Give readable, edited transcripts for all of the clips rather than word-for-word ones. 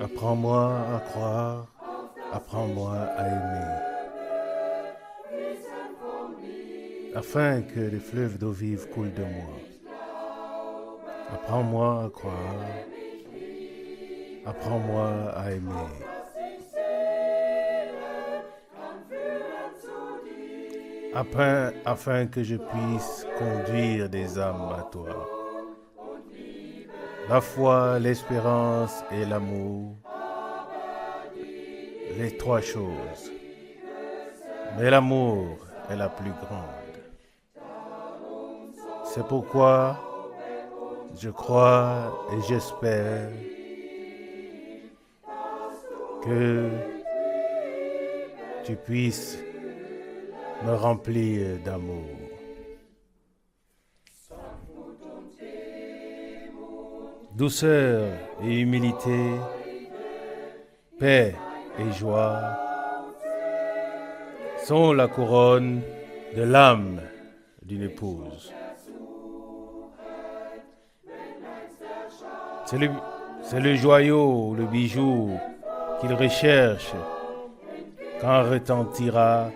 Apprends-moi à croire, apprends-moi à aimer, afin que les fleuves d'eau vive coulent de moi. Apprends-moi à croire, apprends-moi à aimer, afin que je puisse conduire des âmes à toi. La foi, l'espérance et l'amour, les trois choses. Mais l'amour est la plus grande. C'est pourquoi je crois et j'espère que tu puisses me remplir d'amour. Douceur et humilité, paix et joie sont la couronne de l'âme d'une épouse. C'est le joyau, le bijou qu'il recherche quand retentira.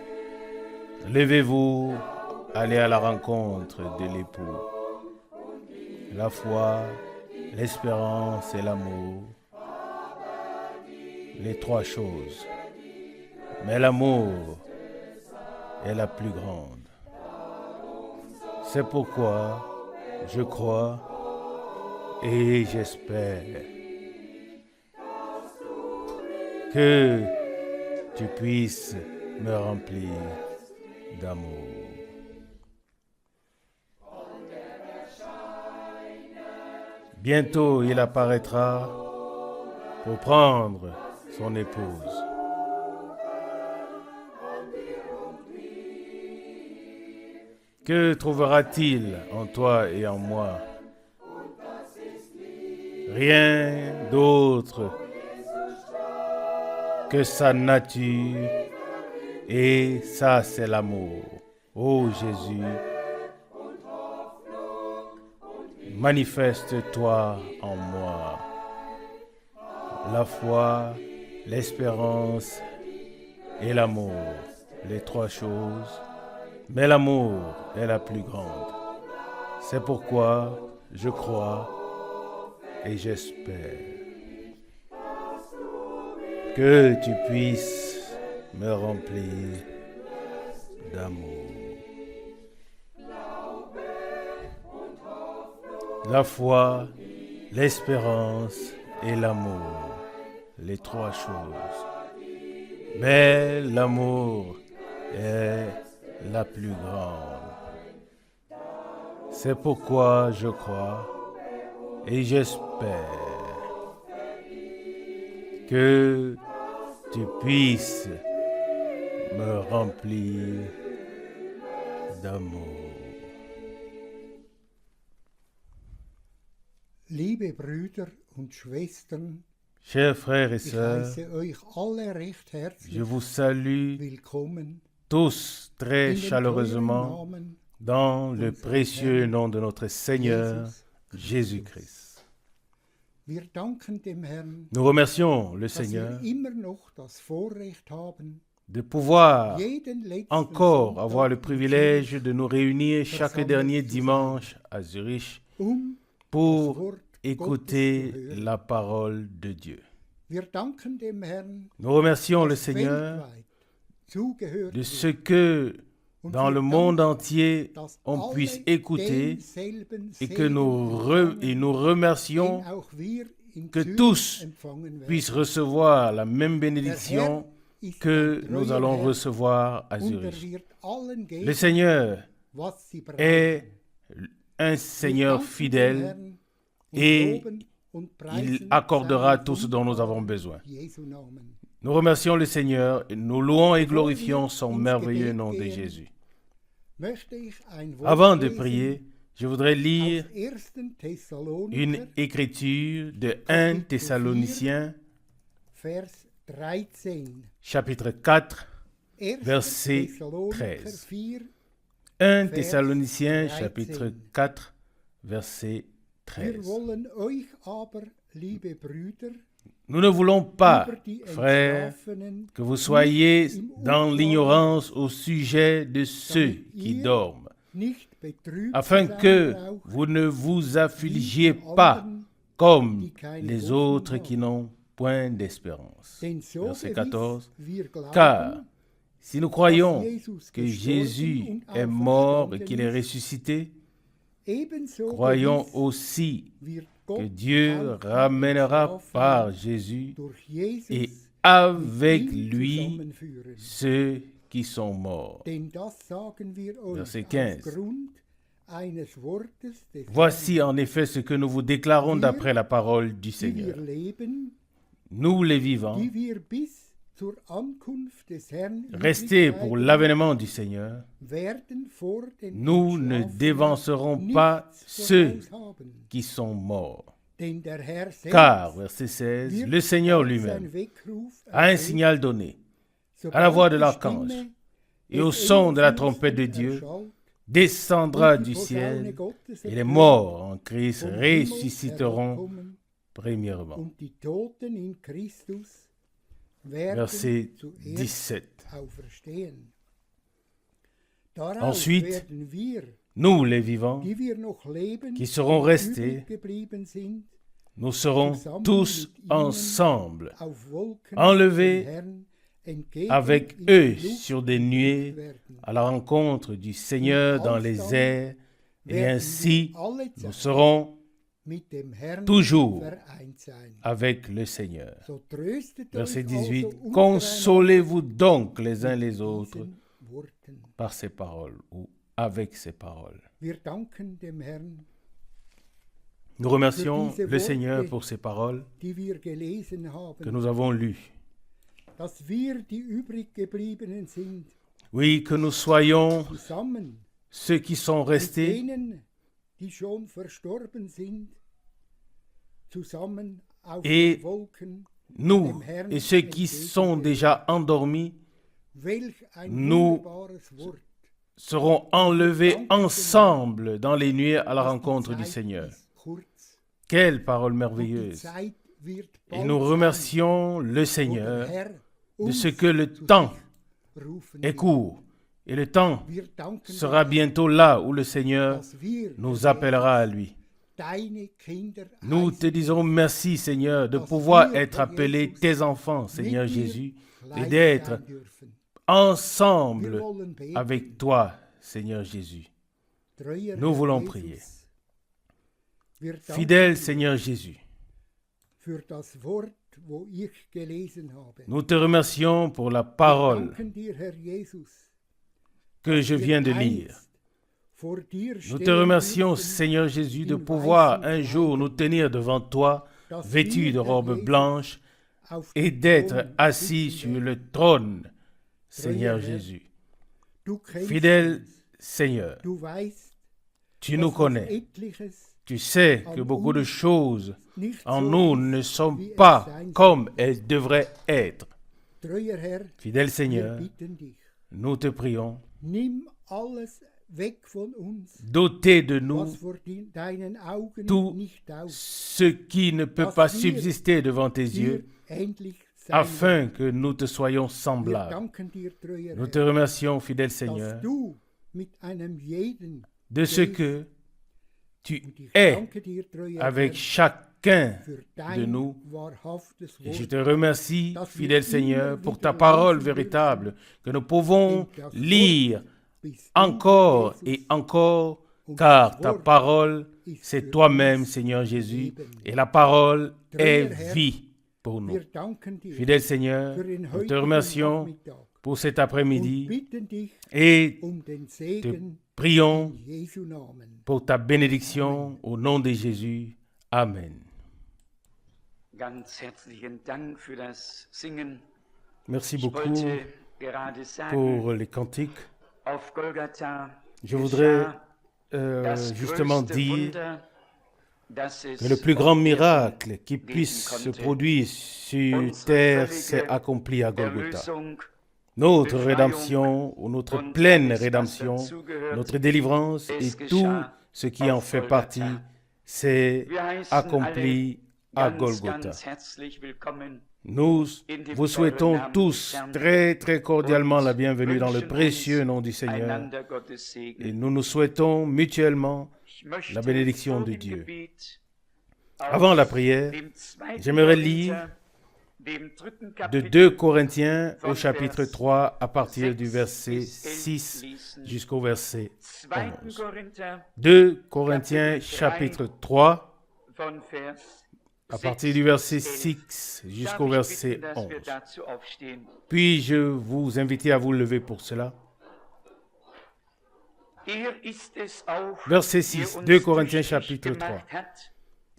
Levez-vous, allez à la rencontre de l'époux. La foi, l'espérance et l'amour, les trois choses. Mais l'amour est la plus grande. C'est pourquoi je crois et j'espère que tu puisses me remplir d'amour. Bientôt il apparaîtra pour prendre son épouse. Que trouvera-t-il en toi et en moi? Rien d'autre que sa nature, et ça c'est l'amour. Ô Jésus, manifeste-toi en moi. La foi, l'espérance et l'amour, les trois choses, mais l'amour est la plus grande. C'est pourquoi je crois et j'espère que tu puisses me remplir d'amour. La foi, l'espérance et l'amour, les trois choses. Mais l'amour est la plus grande. C'est pourquoi je crois et j'espère que tu puisses me remplir d'amour. Liebe Brüder und Schwestern, Chers frères et ich sœurs, heiße euch alle recht je herzlich vous salue willkommen tous très in dem teuren chaleureusement Namen dans le unseres précieux Herrn nom de notre Seigneur Jesus Christus. Jésus-Christ. Wir danken dem Herrn, Nous remercions le dass wir Seigneur immer noch das Vorrecht haben, de pouvoir jeden letzten encore avoir le Sonntag in privilège Zürich de nous réunir chaque versammelt dernier zu sein, dimanche à Zurich das pour Wort écouter Gottes zu hören. la parole de Dieu. Wir danken dem Herrn, Nous remercions le dass Seigneur weltweit zugehört de ce wird. que Und dans wir le monde danken, entier dass on alle puisse écouter denselben et que Segen empfangen, nous den remercions auch wir in que Zürich tous empfangen puissent werden. recevoir la même Der bénédiction Herr ist que ein nous treuer allons Herr recevoir à und er Zurich. wird allen Le geben, Seigneur was sie brauchen. est un Wir Seigneur danken dem fidèle Herrn und et loben und il preisen accordera seinen tout ce dont nous avons wunderbaren besoin. Jesu Namen. Nous remercions le Seigneur et nous louons et Bevor glorifions wir son ins merveilleux Gebet nom de gehen, Jésus. möchte ich ein Wort Avant de lesen prier, je voudrais lire aus 1. Thessalonicher, une écriture de 1 Thessaloniciens, Vers 13. chapitre 4, 1. verset Thessalonicher 13. 4, 1 Vers Thessaloniciens, 13. chapitre 4, verset Wir 13. wollen euch aber liebe Brüder, Nous ne voulons pas, über die frères, Entschlafenen que vous soyez nicht im dans Unglauben, l'ignorance au sujet de ceux qui dorment, nicht betrübt afin zu sein que braucht, vous ne vous wie affligiez die pas anderen, comme die keine les Hoffnung autres qui haben. n'ont point d'espérance. Denn so Verset gewiss 14. wir glauben, Car si nous croyons Jesus que gestorben Jésus und est mort et auferstanden qu'il est ist, ressuscité, ebenso croyons gewiss aussi wird que Gott Dieu auch die ramènera Entschlafenen par Jésus durch Jesus et mit avec ihm lui zusammenführen. ceux qui sont morts. Denn das sagen wir euch Verset 15. aufgrund eines Wortes des Voici en effet ce que nous vous déclarons d'après la parole du Herrn, die wir Seigneur. leben, Nous les vivants, die wir bis zur Ankunft des Herrn restés übrig pour bleiben, l'avènement du Seigneur, werden vor den nous ne Entschlafenen dévancerons nichts pas ceux voraus haben. qui sont morts. Denn der Herr selbst Car, verset 16, wird le Seigneur sein lui-même Weckruf a un erheben, signal donné, sobald à la voix de die l'archange, Stimme et au des son de la Engelsfürsten trompette de Dieu, erschallt, descendra und die du Posaune ciel, Gottes et les ertönt, morts en Christ vom Himmel ressusciteront herabkommen, premièrement. und die Toten in Christus werden Verset zuerst 17. auferstehen. Darauf Ensuite, werden wir, Nous, les vivants, die wir noch leben, qui serons und restés, übrig geblieben sind, nous serons zusammen tous mit ihnen ensemble, auf Wolken enlevés dem Herrn entgegen avec in eux die Luft sur des nuées werden. à la rencontre du Seigneur dans les airs, et Werden ainsi wir alle nous Zeit serons mit dem Herrn toujours vereint sein. avec le Seigneur. So tröstet Verset euch 18. also Consolez-vous donc les uns les mit autres diesen Worten. par ces paroles ou avec ces paroles. Wir danken dem Herrn, Nous remercions Für diese le Seigneur Worte, pour ces paroles die wir gelesen que haben, nous avons lues. dass wir, die übrig gebliebenen sind, Oui, que nous soyons zusammen ceux qui sont mit restés denen, die schon verstorben sind, zusammen auf Et den Wolken, nous et ceux qui sont déjà endormis welch ein nous wunderbares Wort. seront enlevés ensemble dans les nuées à la Die rencontre du Zeit Seigneur. ist kurz, Quelle parole und die merveilleuse! Zeit wird Et bald nous sein, remercions le wo der Seigneur Herr de uns ce que le zu temps sich rufen est wird. court. Et le temps Wir danken sera dir, bientôt là où le Seigneur dass wir, nous appellera à lui. deine Kinder Nous te heißen disons merci, Seigneur, de dass pouvoir wir, être Herr appelés Jesus, tes enfants, mit Seigneur dir Jésus, et gleich d'être sein dürfen. Wir ensemble wollen beten, avec toi, Seigneur Jésus. treuer Nous Herr voulons Jesus. prier. Wir danken Fidèle dir Seigneur Jésus, für das Wort, wo ich gelesen habe. nous te remercions pour la Wir parole danken dir, Herr Jesus, que je wir viens de lire. einst vor dir Nous te stehen remercions, dürfen, Seigneur Jésus, de in pouvoir weißen un jour nous tenir devant toi, dass vêtus wir, de Herr robes Jesus, blanches, auf et dem d'être Thron assis sitzen sur werden. le trône, Seigneur Herr, Jésus. Du kennst Fidèle uns. Seigneur, Du weißt, tu nous dass noch connais. etliches Tu sais que an beaucoup de uns choses nicht en so nous ist, ne sont wie es pas sein comme sollte. elles devraient être. Treuer Herr, Fidèle wir Seigneur, bitten dich, nous te prions, nimm alles weg von uns, doté de nous was vor deinen Augen tout nicht taugt, ce qui ne peut dass pas wir subsister devant tes dir yeux, ähnlich sein afin que nous te soyons werden. Wir semblables. danken dir, treuer Nous te Herr, remercions, fidèle dass Seigneur, du mit einem jeden de ce gehst. que tu Und ich es danke dir, treuer avec Herr, chacun für de dein nous. wahrhaftes Et je Wort, te remercie, dass wir fidèle Seigneur, immer pour wieder ta parole lesen véritable que nous pouvons denn das lire Wort bist du, encore Jesus, et encore, und car das ta Wort parole, ist c'est für toi-même, uns Seigneur Jésus, Leben. et la parole est Treuer Herr, vie pour nous. Wir danken dir Fidèle Seigneur, für den nous te heutigen remercions Nachmittag pour cet und après-midi bitten dich et um den te Segen prions in Jesu Namen. pour ta bénédiction au nom de Jésus. Amen. Ganz herzlichen Dank für das Singen. Merci Ich beaucoup wollte gerade sagen, pour les cantiques. auf Golgatha Je voudrais geschah das justement größte dire Wunder, das es que le plus auf grand Erden miracle qui geben puisse se konnte. produire sur Unsere terre völlige s'est accompli à Golgotha. Erlösung, Notre Befreiung rédemption ou notre und pleine alles, was rédemption, dazugehört, notre délivrance es et tout geschah ce qui en auf fait Golgatha. partie s'est Wir heißen accompli à ganz, Golgotha. ganz herzlich willkommen Nous vous souhaitons tous très très cordialement la bienvenue dans le précieux nom du Seigneur einander Gottes et Segen. nous nous souhaitons mutuellement Ich möchte la bénédiction vor de dem Dieu. Gebet Avant la aus prière, dem 2. j'aimerais Korinther, lire dem 3. de Kapitel 2 Corinthiens au von chapitre Vers 3 à partir 6 du verset bis 11 6 lesen. jusqu'au verset 2. 11. Korinther 2 Corinthiens chapitre 3 von Vers à 6 partir du verset bis 11. 6 jusqu'au Darf ich verset bitten, dass wir 11. dazu aufstehen? Puis-je vous inviter à vous lever pour cela? Ist es auch, Verset der 6, uns 2 Corinthiens tüchtig chapitre 3. gemacht hat,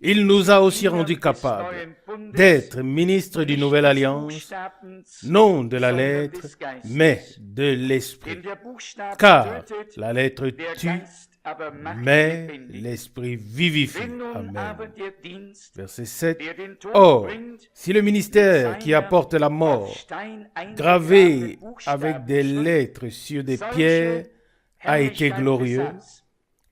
Il nous a aussi Diener rendus des capables neuen Bundes, d'être ministres d'une nicht nouvelle des alliance, Buchstabens, non de la sondern lettre, des Geistes. mais de l'esprit. Denn der Buchstabe Car tötet, la lettre der tue, Geist aber macht mais lebendig. l'esprit vivifie. Wenn nun aber Amen. der Dienst, Verset 7. der den Tod Or, bringt, si le ministère qui apporte la auf mort, Stein gravé eingegrabene Buchstaben avec des schrift, lettres sur des solche pierres, a été Herrlichkeit glorieux, besaß,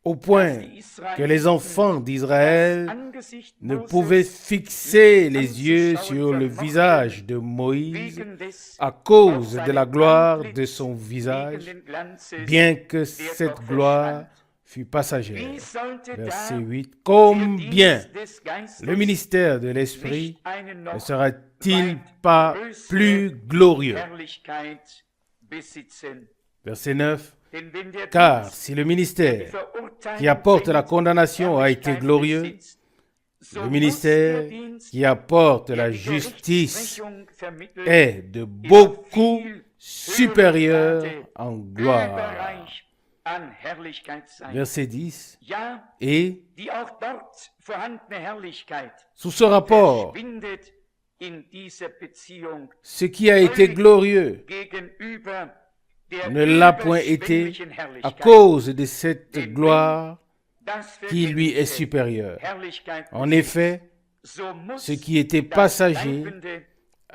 au point dass die Israeliten que les enfants d'Israël das Angesicht ne Moses pouvaient fixer les yeux sur le visage de Moïse wegen des à cause de la gloire de son visage, wegen den Glanzes, bien que der cette doch gloire verschwand. fût passagère. Wie sollte Verset da 8. der Combien Dienst des Geistes le ministère de l'Esprit nicht eine ne noch sera-t-il weit pas größere plus glorieux? Herrlichkeit besitzen? Verset 9. Denn wenn der Car Dienst, si le der die ministère Verurteilung qui apporte la bringt, condamnation a été Herrlichkeit glorieux, besitzt, so le muss ministère der Dienst, qui apporte der la die justice Gerichtsprechung vermittelt, est de in beaucoup viel supérieur höherem Grade en gloire. überreich an Herrlichkeit sein. Verset 10. Ja, Et die auch dort vorhandene Herrlichkeit sous ce rapport, verschwindet in dieser Beziehung ce qui a été glorieux gegenüber der ne l'a point été überschwänglichen à Herrlichkeit. cause de cette gloire Das qui lui est vergängliche supérieure. Herrlichkeit En besitzt, effet, so muss ce qui était das passager Bleibende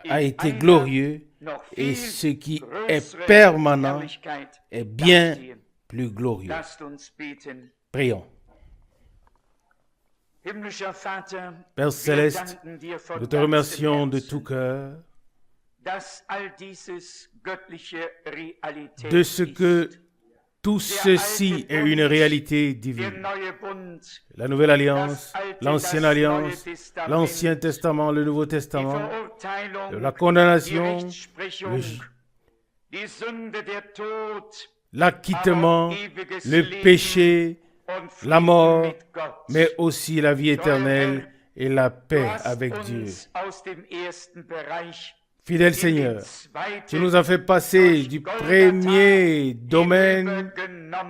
a in été einer glorieux noch et viel ce qui est größeren permanent Herrlichkeit est bien dastehen. plus glorieux. Lasst uns beten. Prions. Himmlischer Vater, Père wir Céleste, danken dir von nous te ganzem remercions de Herzen, tout cœur dass all dieses göttliche Realität de ce que ist. tout ceci est une réalité Der divine. neue Bund, La Nouvelle Alliance, das Alte, l'Ancienne das Alliance, Neue Testament, l'Ancien Testament, le Nouveau die Testament, Verurteilung, la condamnation, die Rechtsprechung, le- die Sünde, der Tod, l'acquittement, aber auch ewiges le Leben péché, und Frieden la mort, mit Gott. mais aussi la vie éternelle et la Du paix hast avec uns Dieu. aus dem ersten Bereich Fidèle in den Seigneur, zweiten tu nous as fait passer du premier domaine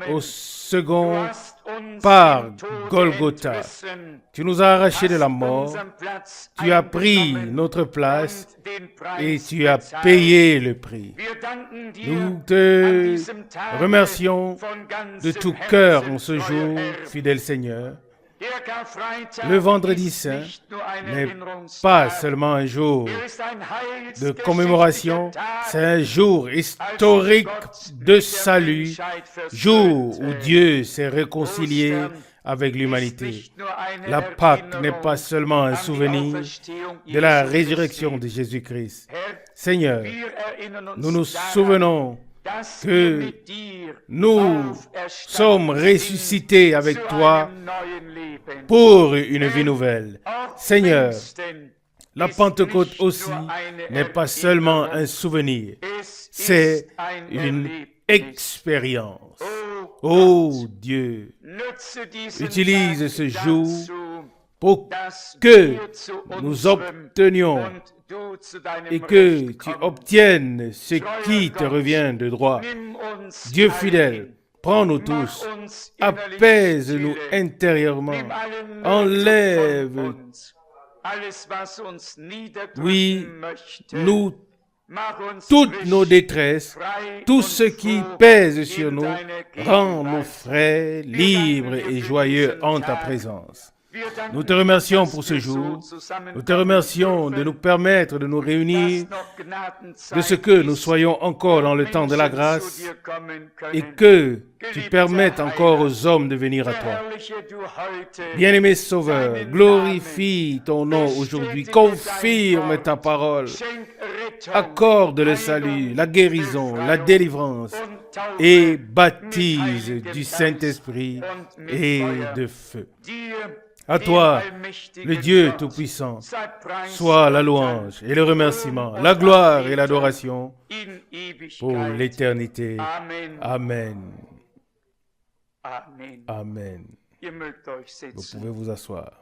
au Du second hast uns par dem Tode Golgotha. entrissen, Tu nous as arrachés de la hast mort, unseren Platz tu as pris eingenommen notre place und den et Preis tu as bezahlt. payé le prix. Wir danken dir Nous an te diesem Tage remercions von ganzem de tout Herzen, cœur en ce treuer jour, Herr. fidèle Seigneur. Der Karfreitag Le vendredi ist saint nicht nur ein n'est Erinnerungstag. pas seulement un jour Er ist ein de heilsgeschichtlicher commémoration, Tag, c'est un jour als historique Gott de mit der salut, Menschheit versöhnte. jour où Dieu s'est réconcilié Ostern avec ist l'humanité. nicht nur eine La Pâque n'est Erinnerung pas seulement un an die souvenir Auferstehung de la Jesu résurrection Christi. de Jésus-Christ. Herr, Seigneur, wir erinnern uns nous nous daran, souvenons dass que wir mit dir nous auferstanden sommes ressuscités sind avec zu toi einem neuen Leben. pour une vie nouvelle. Auch Seigneur, Pfingsten la ist Pentecôte nicht aussi nur eine n'est pas seulement un Erinnerung, souvenir, es c'est ist ein une Erlebnis. expérience. Oh, Oh Dieu, nutze diesen utilise Tag ce jour dazu, pour dass que wir zu nous unserem obtenions und du zu deinem et que Recht tu kommst. obtiennes ce qui te revient de droit. Nimm uns Dieu alle fidèle, hin. prends-nous Mach tous, uns innerlich apaise-nous stille. intérieurement, Nimm allen Mut enlève, von uns. Alles, was uns niederdrücken oui, möchte. nous, Mach uns toutes frisch, nos détresses, frei tout und ce qui froh pèse sur in nous, deiner rends-nous Gegenwart. frais, libres et joyeux en ta présence. Nous te remercions pour ce jour. Nous te remercions de nous permettre de nous réunir, de ce que nous soyons encore dans le temps de la grâce et que tu permettes encore aux hommes de venir à toi. Bien-aimé Sauveur, glorifie ton nom aujourd'hui, confirme ta parole, accorde le salut, la guérison, la délivrance et baptise du Saint-Esprit et de feu. À toi, le Dieu Tout-Puissant, soit la louange et le remerciement, la gloire et l'adoration pour l'éternité. Amen. Amen. Vous pouvez vous asseoir.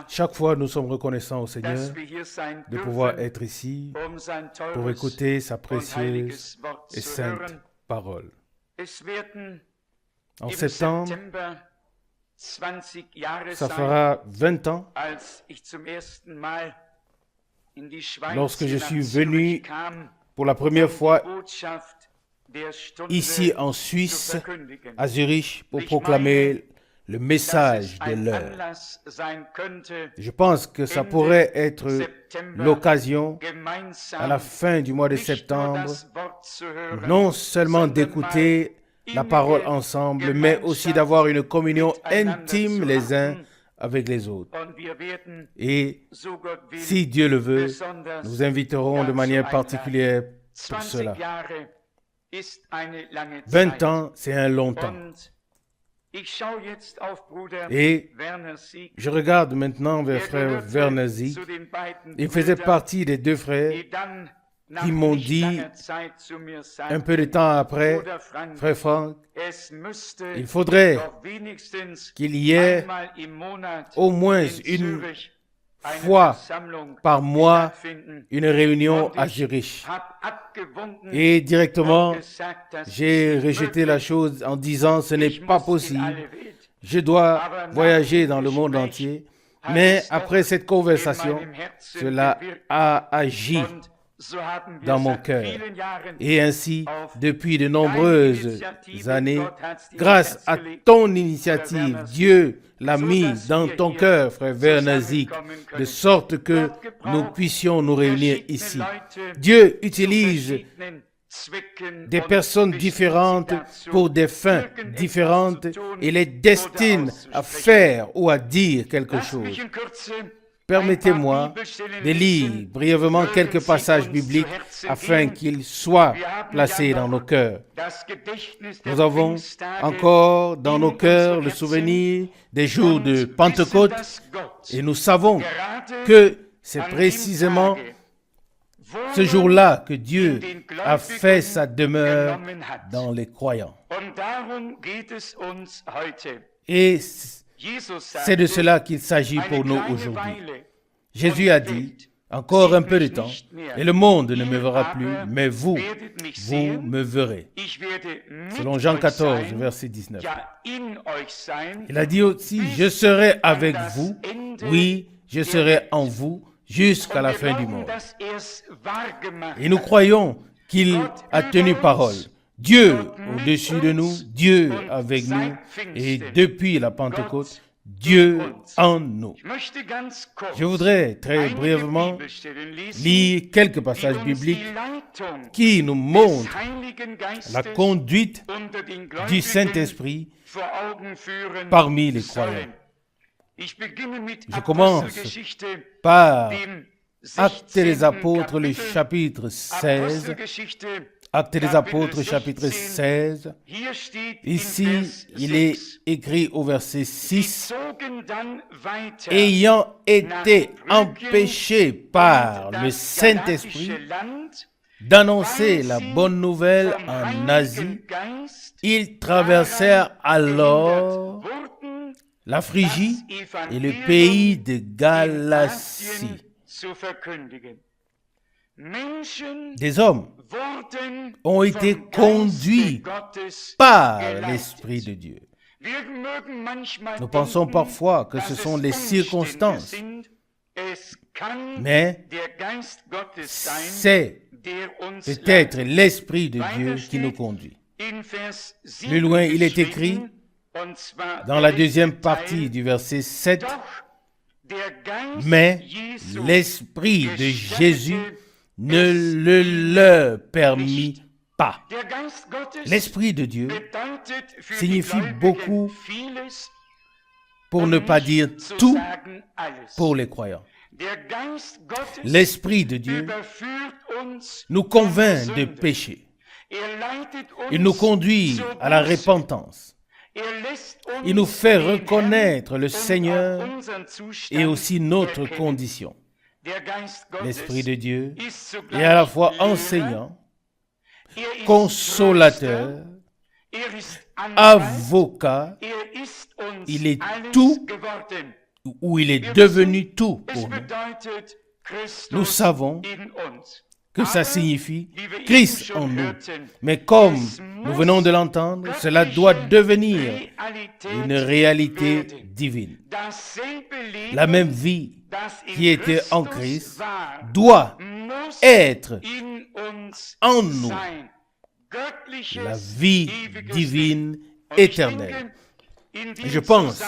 Chaque fois, nous sommes reconnaissants au Seigneur de pouvoir être ici pour écouter sa précieuse et sainte parole. En septembre, ça fera 20 ans lorsque je suis venu pour la première fois ici en Suisse, à Zurich, pour proclamer le message de l'heure. Je pense que ça pourrait être l'occasion, à la fin du mois de septembre, non seulement d'écouter la parole ensemble, mais aussi d'avoir une communion intime les uns avec les autres. Et si Dieu le veut, nous inviterons de manière particulière pour cela. 20 ans, c'est un long temps. Et je regarde maintenant vers frère Werner Sieg. Il faisait partie des deux frères qui m'ont dit, un peu de temps après, frère Franck, il faudrait qu'il y ait au moins une fois par mois une réunion à Zurich. Et directement, j'ai rejeté la chose en disant ce n'est pas possible. Je dois voyager dans le monde entier. Mais après cette conversation, cela a agi dans mon cœur. Et ainsi, depuis de nombreuses années, grâce à ton initiative, Dieu l'a mis dans ton cœur, frère Werner Sieg, de sorte que nous puissions nous réunir ici. Dieu utilise des personnes différentes pour des fins différentes et les destine à faire ou à dire quelque chose. Permettez-moi de lire brièvement quelques passages bibliques afin qu'ils soient placés dans nos cœurs. Nous avons encore dans nos cœurs le souvenir des jours de Pentecôte et nous savons que c'est précisément ce jour-là que Dieu a fait sa demeure dans les croyants. Et c'est de cela qu'il s'agit pour nous aujourd'hui. Jésus a dit, encore un peu de temps, et le monde ne me verra plus, mais vous me verrez. Selon Jean 14, verset 19. Il a dit aussi, je serai avec vous, oui, je serai en vous, jusqu'à la fin du monde. Et nous croyons qu'il a tenu parole. Dieu au-dessus de nous, Dieu avec nous, et depuis la Pentecôte, Dieu en nous. Je voudrais très brièvement lire quelques passages bibliques qui nous montrent la conduite du Saint-Esprit parmi les croyants. Je commence par Actes des Apôtres, le chapitre 16. Actes des Apôtres, chapitre 16. Ici, il est écrit au verset 6. Ayant été empêchés par le Saint-Esprit d'annoncer la bonne nouvelle en Asie, ils traversèrent alors la Phrygie et le pays de Galatie. Des hommes ont été conduits par l'Esprit de Dieu. Nous pensons parfois que ce sont les circonstances mais c'est peut-être l'Esprit de Dieu qui nous conduit. Plus loin, il est écrit, dans la deuxième partie du verset 7, « Mais l'Esprit de Jésus ne le leur permit pas. » L'Esprit de Dieu signifie beaucoup, pour ne pas dire tout, pour les croyants. L'Esprit de Dieu nous convainc de péché. Il nous conduit à la repentance. Il nous fait reconnaître le Seigneur et aussi notre condition. L'Esprit de Dieu est à la fois enseignant, consolateur, avocat, il est tout, ou il est devenu tout pour nous. Nous savons que ça signifie Christ en nous. Mais comme nous venons de l'entendre, cela doit devenir une réalité divine. La même vie qui était en Christ doit être en nous. La vie divine éternelle. Je pense,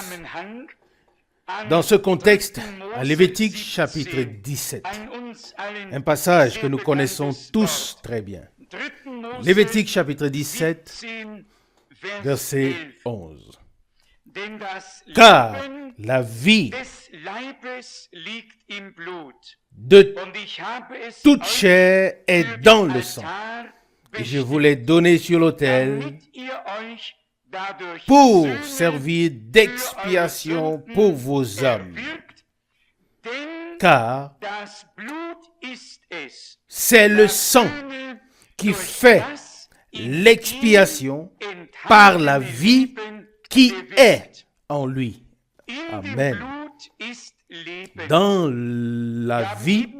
dans ce contexte, à Lévitique chapitre 17, un passage que nous connaissons tous très bien. Lévitique chapitre 17, verset 11. Car la vie de toute chair est dans le sang. Et je vous l'ai donné sur l'autel pour servir d'expiation pour vos âmes. Car c'est le sang qui fait l'expiation par la vie qui est en lui. Amen. Dans la vie,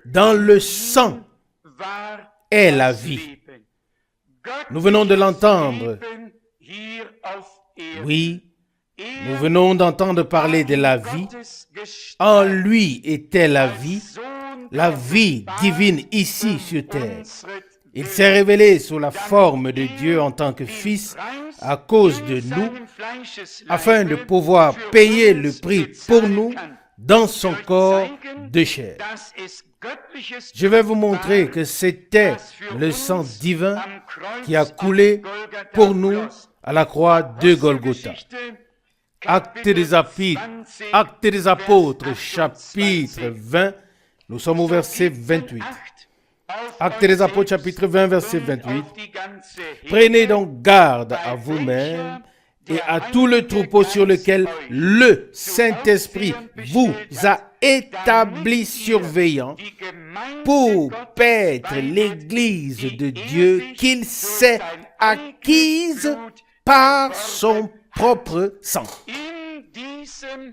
dans le sang est la vie. Nous venons de l'entendre. Oui, nous venons d'entendre parler de la vie. En lui était la vie divine ici sur terre. Il s'est révélé sous la forme de Dieu en tant que Fils à cause de nous, afin de pouvoir payer le prix pour nous dans son corps de chair. Je vais vous montrer que c'était le sang divin qui a coulé pour nous à la croix de Golgotha. Actes des Apôtres, chapitre 20, nous sommes au verset 28. Actes des Apôtres, chapitre 20, verset 28. Prenez donc garde à vous-même et à tout le troupeau sur lequel le Saint-Esprit vous a établi surveillant pour paître l'Église de Dieu qu'il s'est acquise par son propre sang.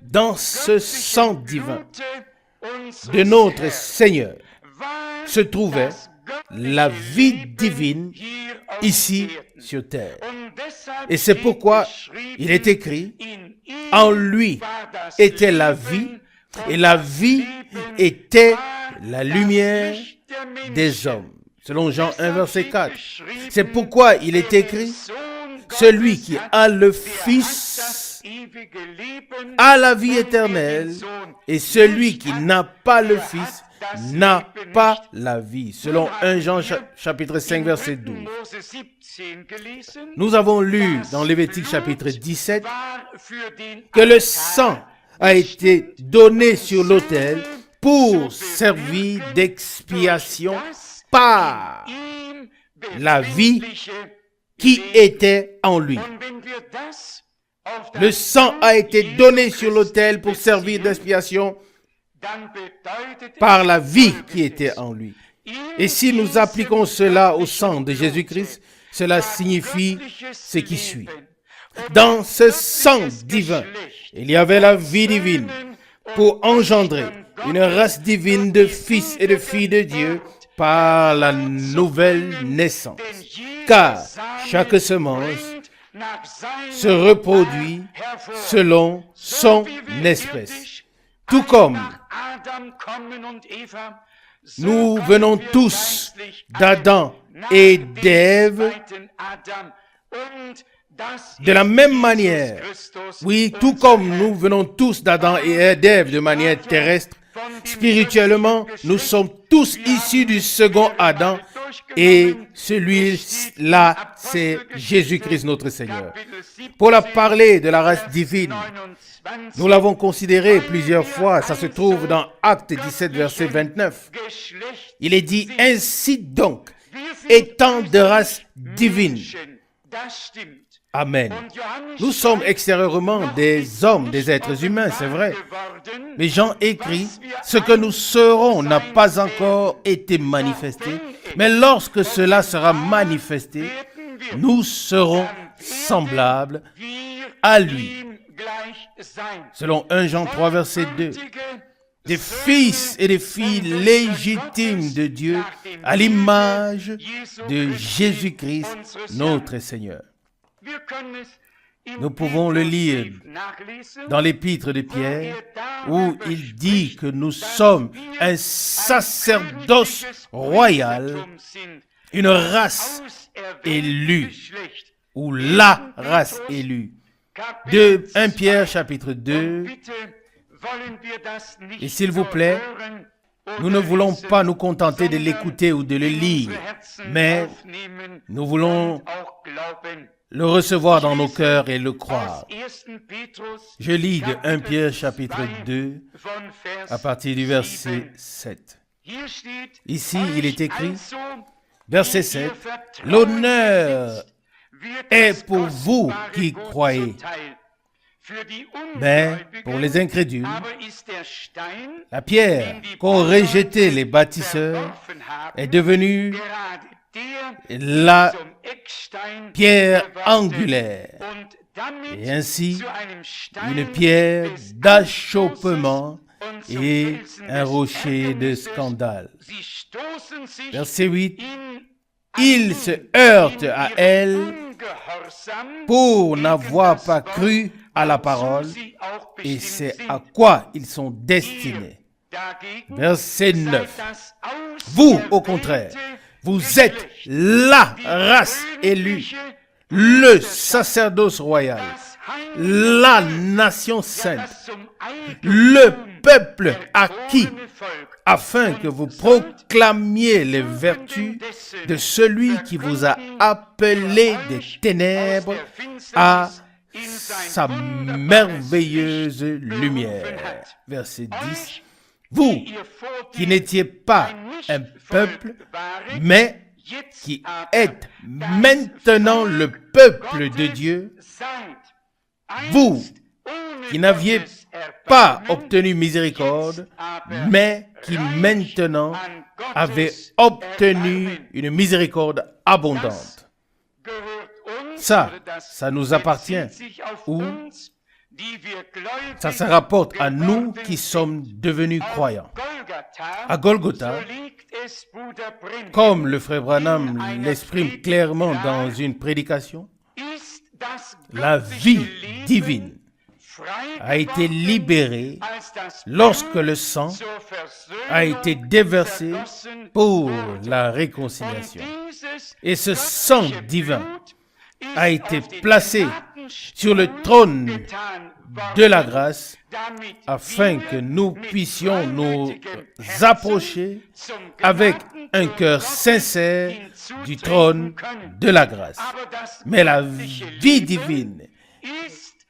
Dans ce sang divin de notre Seigneur se trouvait la vie divine ici sur terre. Et c'est pourquoi il est écrit, en lui était la vie, et la vie était la lumière des hommes. Selon Jean 1, verset 4. C'est pourquoi il est écrit, celui qui a le Fils a la vie éternelle, et celui qui n'a pas le Fils n'a pas la vie. Selon 1 Jean chapitre 5, verset 12. Nous avons lu dans Lévitique chapitre 17 que le sang a été donné sur l'autel pour servir d'expiation par la vie qui était en lui. Le sang a été donné sur l'autel pour servir d'expiation par la vie qui était en lui. Et si nous appliquons cela au sang de Jésus-Christ, cela signifie ce qui suit. Dans ce sang divin, il y avait la vie divine pour engendrer une race divine de fils et de filles de Dieu par la nouvelle naissance. Car chaque semence se reproduit selon son espèce. Tout comme nous venons tous d'Adam et d'Ève, de la même manière, oui, tout comme nous venons tous d'Adam et d'Ève de manière terrestre, spirituellement, nous sommes tous issus du second Adam et celui-là, c'est Jésus-Christ notre Seigneur. Paul a parlé de la race divine. Nous l'avons considéré plusieurs fois, ça se trouve dans Actes 17, verset 29. Il est dit, ainsi donc, étant de race divine. Amen. Nous sommes extérieurement des hommes, des êtres humains, c'est vrai. Mais Jean écrit, ce que nous serons n'a pas encore été manifesté, mais lorsque cela sera manifesté, nous serons semblables à lui. Selon 1 Jean 3, verset 2. Des fils et des filles légitimes de Dieu à l'image de Jésus-Christ, notre Seigneur. Nous pouvons le lire dans l'épître de Pierre où il dit que nous sommes un sacerdoce royal, une race élue, ou la race élue. De 1 Pierre chapitre 2, et s'il vous plaît, nous ne voulons pas nous contenter de l'écouter ou de le lire, mais nous voulons le recevoir dans nos cœurs et le croire. Je lis de 1 Pierre chapitre 2 à partir du verset 7. Ici, il est écrit, verset 7, « L'honneur est pour vous qui croyez. Mais pour les incrédules, la pierre qu'ont rejetée les bâtisseurs est devenue la pierre angulaire, et ainsi une pierre d'achoppement et un rocher de scandale. » Verset 8. Ils se heurtent à elle pour n'avoir pas cru à la parole, et c'est à quoi ils sont destinés. Verset 9. Vous, au contraire, vous êtes la race élue, le sacerdoce royal, la nation sainte, le peuple acquis, afin que vous proclamiez les vertus de celui qui vous a appelé des ténèbres à sa merveilleuse lumière. Verset 10. Vous qui n'étiez pas un peuple, mais qui êtes maintenant le peuple de Dieu, vous qui n'aviez pas obtenu miséricorde, mais qui maintenant avez obtenu une miséricorde abondante. Ça nous appartient, ou ça se rapporte à nous qui sommes devenus croyants. À Golgotha, comme le frère Branham l'exprime clairement dans une prédication, la vie divine a été libérée lorsque le sang a été déversé pour la réconciliation. Et ce sang divin a été placé sur le trône de la grâce afin que nous puissions nous approcher avec un cœur sincère du trône de la grâce. Mais la vie divine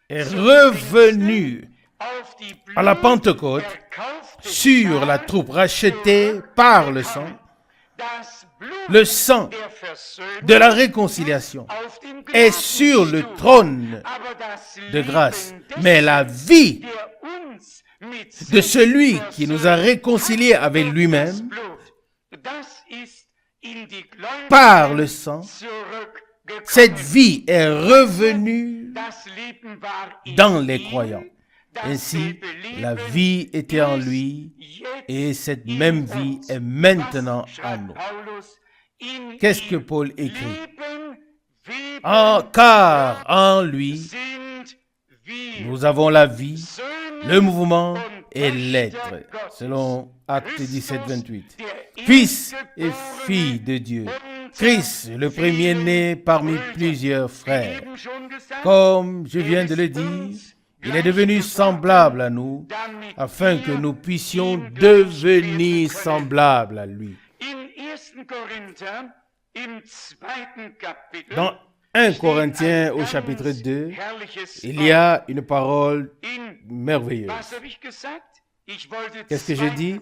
est revenue à la Pentecôte sur la troupe rachetée par le sang de la réconciliation est sur le trône de grâce. Mais la vie de celui qui nous a réconciliés avec lui-même par le sang, cette vie est revenue dans les croyants. Ainsi, la vie était en lui et cette même vie est maintenant en nous. Qu'est-ce que Paul écrit? car en lui, nous avons la vie, le mouvement et l'être, selon Actes 17, 28. Fils et filles de Dieu, Christ, le premier-né parmi plusieurs frères. Comme je viens de le dire, il est devenu semblable à nous, afin que nous puissions devenir semblables à lui. Dans 1 Corinthiens au chapitre 2, il y a une parole merveilleuse. Qu'est-ce que je dis?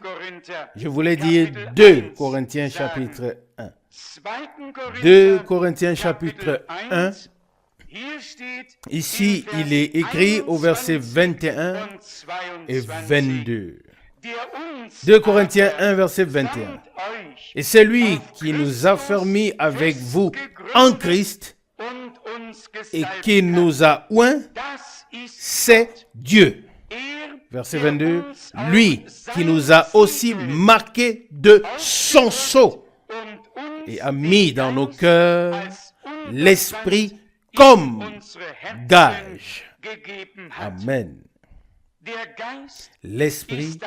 Je voulais dire 2 Corinthiens chapitre 1. 2 Corinthiens chapitre 1. Ici, il est écrit au verset 21 et 22. 2 Corinthiens 1, verset 21. Et c'est lui qui nous a fermis avec vous en Christ et qui nous a oints, c'est Dieu. Verset 22. Lui qui nous a aussi marqués de son sceau et a mis dans nos cœurs l'esprit comme gage. Amen. L'esprit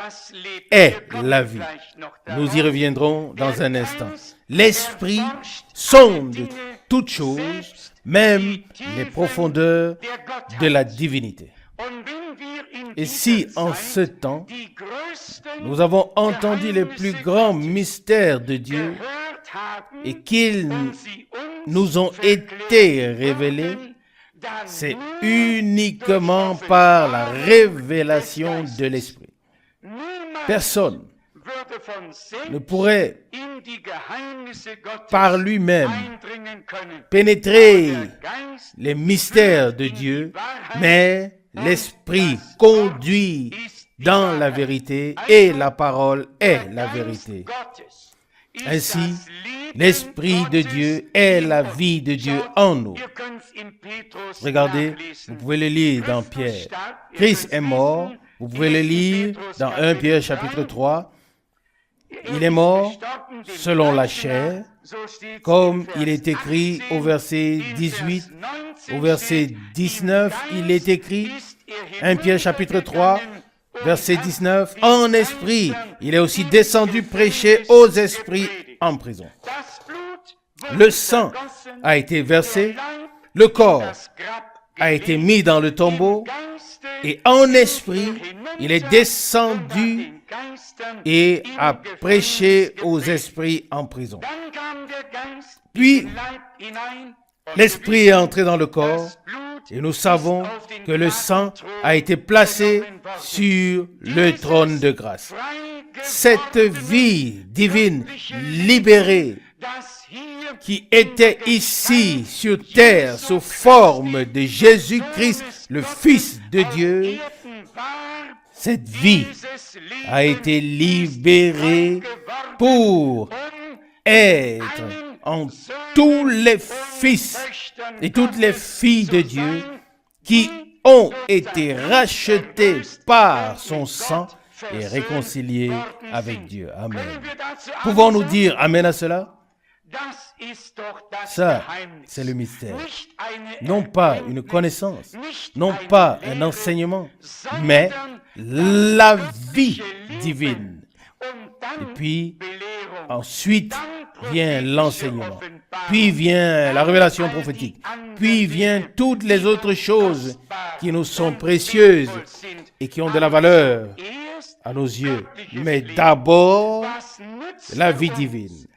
est la vie. Nous y reviendrons dans un instant. L'esprit sonde toutes choses, même les profondeurs de la divinité. Et si en ce temps, nous avons entendu les plus grands mystères de Dieu et qu'ils nous ont été révélés, c'est uniquement par la révélation de l'Esprit. Personne ne pourrait par lui-même pénétrer les mystères de Dieu, mais l'Esprit conduit dans la vérité et la parole est la vérité. Ainsi, l'Esprit de Dieu est la vie de Dieu en nous. Regardez, vous pouvez le lire dans Pierre. Christ est mort, vous pouvez le lire dans 1 Pierre chapitre 3. Il est mort selon la chair, comme il est écrit au verset 18, au verset 19, il est écrit, 1 Pierre chapitre 3, verset 19, en esprit, il est aussi descendu prêcher aux esprits en prison. Le sang a été versé, le corps a été mis dans le tombeau, et en esprit, il est descendu et a prêché aux esprits en prison. Puis, l'esprit est entré dans le corps, et nous savons que le sang a été placé sur le trône de grâce. Cette vie divine libérée qui était ici sur terre sous forme de Jésus-Christ, le Fils de Dieu, cette vie a été libérée pour être en tous les fils et toutes les filles de Dieu qui ont été rachetés par son sang et réconciliés avec Dieu. Amen. Pouvons-nous dire Amen à cela? Ça, c'est le mystère. Non pas une connaissance, non pas un enseignement, mais la vie divine. Et puis, ensuite vient l'enseignement, puis vient la révélation prophétique, puis vient toutes les autres choses qui nous sont précieuses et qui ont de la valeur à nos yeux. Mais d'abord, la vie divine.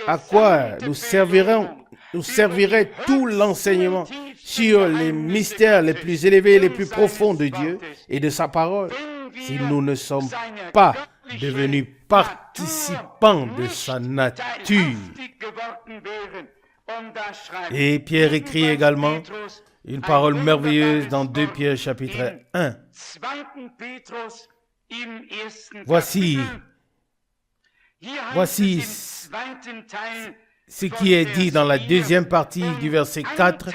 À quoi nous servirait tout l'enseignement sur les mystères les plus élevés, les plus profonds de Dieu et de sa parole, si nous ne sommes pas devenus participants de sa nature? Et Pierre écrit également une parole merveilleuse dans 2 Pierre chapitre 1. Voici ce qui est dit dans la deuxième partie du verset 4,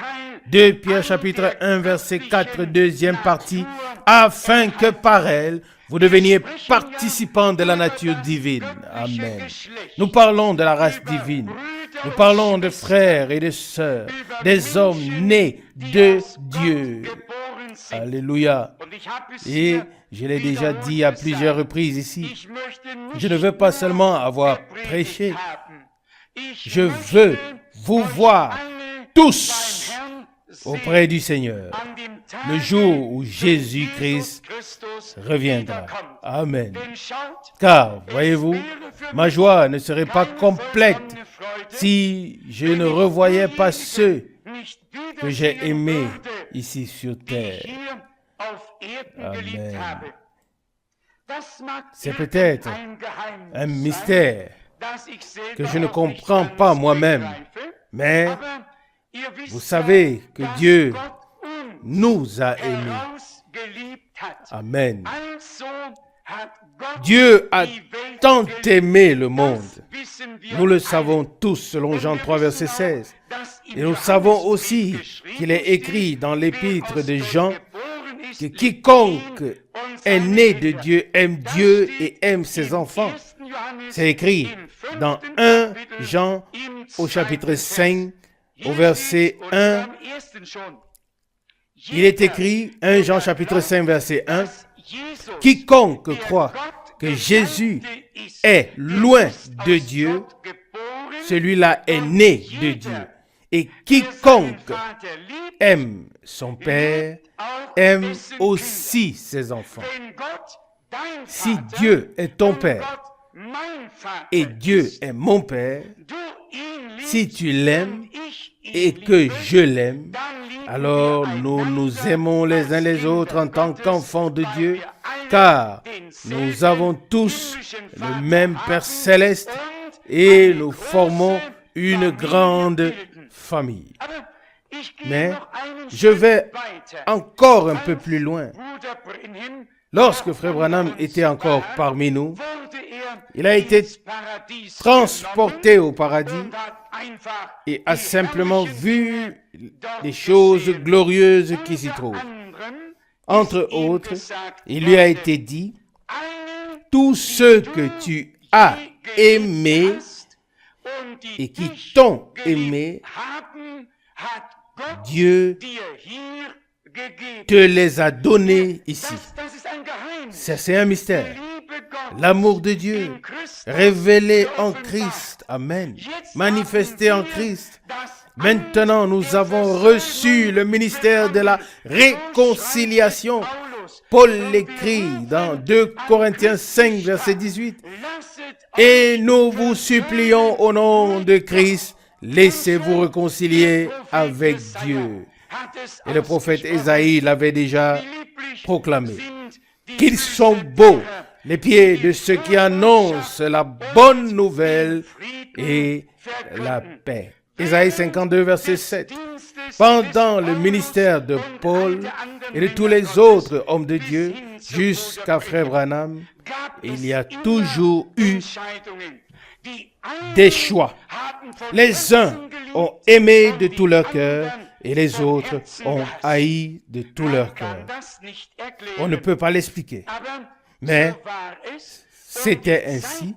2 Pierre chapitre 1 verset 4, deuxième partie, afin que par elle, vous deveniez participants de la nature divine. Amen. Nous parlons de la race divine. Nous parlons de frères et de sœurs, des hommes nés de Dieu. Alléluia. Et je l'ai déjà dit à plusieurs reprises ici, je ne veux pas seulement avoir prêché, je veux vous voir tous auprès du Seigneur, le jour où Jésus-Christ reviendra. Amen. Car, voyez-vous, ma joie ne serait pas complète si je ne revoyais pas ceux que j'ai aimés ici sur terre. Amen. C'est peut-être un mystère que je ne comprends pas moi-même, mais vous savez que Dieu nous a aimés. Amen. Dieu a tant aimé le monde. Nous le savons tous selon Jean 3, verset 16. Et nous savons aussi qu'il est écrit dans l'épître de Jean que quiconque est né de Dieu aime Dieu et aime ses enfants. C'est écrit dans 1 Jean au chapitre 5 au verset 1. Il est écrit, 1 Jean chapitre 5 verset 1, « Quiconque croit que Jésus est loin de Dieu, celui-là est né de Dieu. Et quiconque aime son Père, aime aussi ses enfants. » Si Dieu est ton Père et Dieu est mon Père, si tu l'aimes et que je l'aime, alors nous nous aimons les uns les autres en tant qu'enfants de Dieu, car nous avons tous le même Père céleste et nous formons une grande famille. Mais je vais encore un peu plus loin. Lorsque Frère Branham était encore parmi nous, il a été transporté au paradis et a simplement vu les choses glorieuses qui s'y trouvent. Entre autres, il lui a été dit, « Tous ceux que tu as aimés et qui t'ont aimé, Dieu te les a donnés ici. » C'est un mystère. L'amour de Dieu, révélé en Christ. Amen. Manifesté en Christ. Maintenant, nous avons reçu le ministère de la réconciliation. Paul l'écrit dans 2 Corinthiens 5, verset 18. Et nous vous supplions au nom de Christ, laissez-vous réconcilier avec Dieu. Et le prophète Ésaïe l'avait déjà proclamé. Qu'ils sont beaux, les pieds de ceux qui annoncent la bonne nouvelle et la paix. Ésaïe 52, verset 7. Pendant le ministère de Paul et de tous les autres hommes de Dieu, jusqu'à Frère Branham, il y a toujours eu des choix. Les uns ont aimé de tout leur cœur et les autres ont haï de tout leur cœur. On ne peut pas l'expliquer, mais c'était ainsi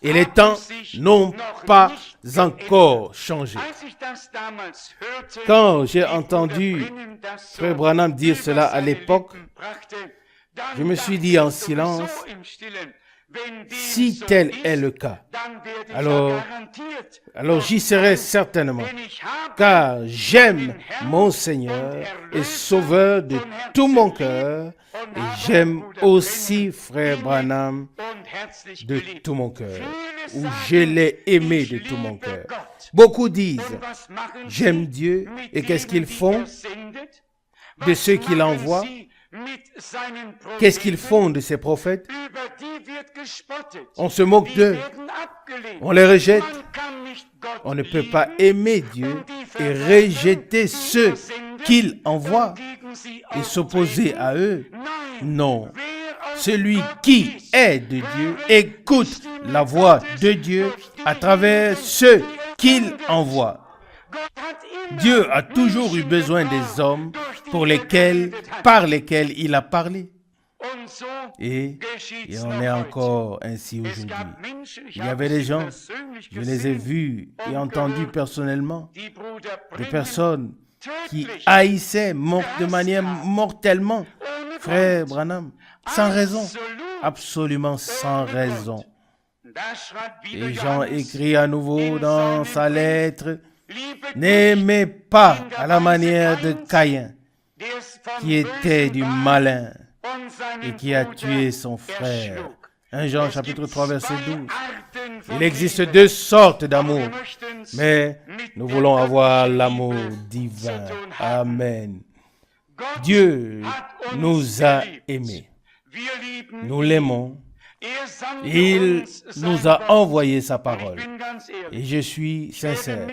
et les temps n'ont pas encore changé. Quand j'ai entendu Frère Branham dire cela à l'époque, je me suis dit en silence, si tel est le cas, alors j'y serai certainement, car j'aime mon Seigneur et Sauveur de tout mon cœur, et j'aime aussi Frère Branham de tout mon cœur, ou je l'ai aimé de tout mon cœur. Beaucoup disent, j'aime Dieu, et qu'est-ce qu'ils font de ceux qu'il envoie? Qu'est-ce qu'ils font de ces prophètes? On se moque d'eux, on les rejette. On ne peut pas aimer Dieu et rejeter ceux qu'il envoie et s'opposer à eux. Non, celui qui est de Dieu écoute la voix de Dieu à travers ceux qu'il envoie. Dieu a toujours eu besoin des hommes par lesquels il a parlé. Et il en est encore ainsi aujourd'hui. Il y avait des gens, je les ai vus et entendus personnellement, des personnes qui haïssaient de manière mortellement Frère Branham, sans raison, absolument sans raison. Et Jean écrit à nouveau dans sa lettre, « N'aimez pas à la manière de Caïn, qui était du malin et qui a tué son frère. » 1 Jean chapitre 3 verset 12. Il existe deux sortes d'amour, mais nous voulons avoir l'amour divin. Amen. Dieu nous a aimés. Nous l'aimons. Il nous a envoyé sa parole. Et je suis sincère.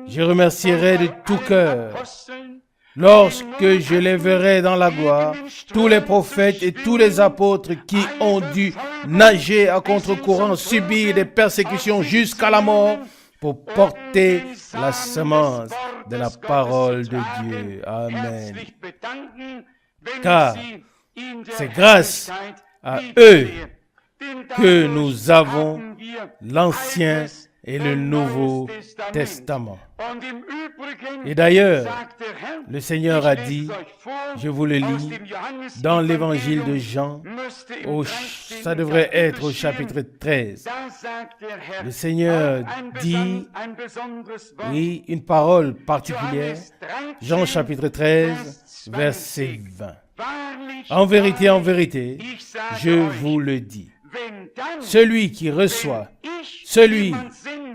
Je remercierai de tout cœur lorsque je les verrai dans la gloire, tous les prophètes et tous les apôtres qui ont dû nager à contre-courant, subir des persécutions jusqu'à la mort pour porter la semence de la parole de Dieu. Amen. Car c'est grâce à eux que nous avons l'Ancien et le Nouveau Testament. Et d'ailleurs, le Seigneur a dit, je vous le lis, dans l'évangile de Jean, ça devrait être au chapitre 13. Le Seigneur dit, oui, une parole particulière, Jean chapitre 13, verset 20. En vérité, je vous le dis, celui qui reçoit, celui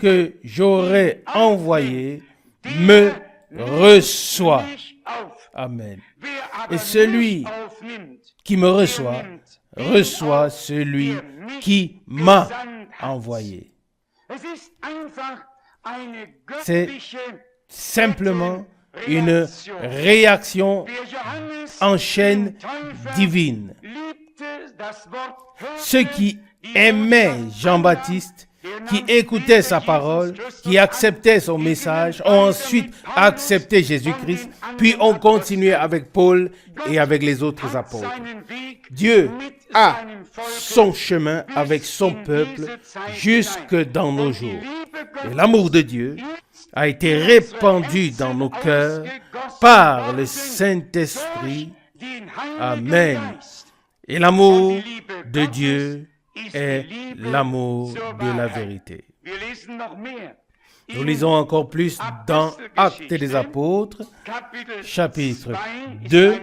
que j'aurai envoyé, me reçoit. Amen. Et celui qui me reçoit, reçoit celui qui m'a envoyé. C'est simplement une réaction en chaîne divine. Ceux qui aimaient Jean-Baptiste, qui écoutaient sa parole, qui acceptaient son message, ont ensuite accepté Jésus-Christ, puis ont continué avec Paul et avec les autres apôtres. Dieu a son chemin avec son peuple jusque dans nos jours. Et l'amour de Dieu a été répandu dans nos cœurs par le Saint-Esprit. Amen. Et l'amour de Dieu est l'amour de la vérité. Nous lisons encore plus dans Actes des Apôtres, chapitre 2.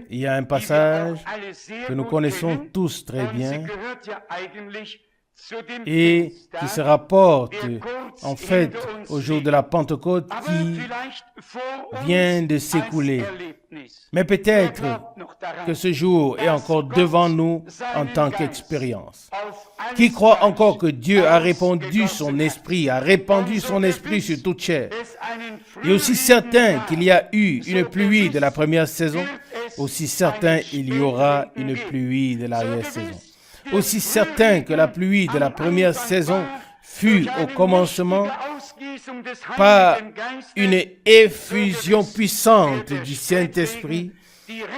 Il y a un passage que nous connaissons tous très bien et qui se rapporte en fait au jour de la Pentecôte qui vient de s'écouler. Mais peut-être que ce jour est encore devant nous en tant qu'expérience. Qui croit encore que Dieu a répandu son esprit sur toute chair? Et aussi certain qu'il y a eu une pluie de la première saison, aussi certain il y aura une pluie de l'arrière-saison. Aussi certain que la pluie de la première saison fut au commencement par une effusion puissante du Saint-Esprit,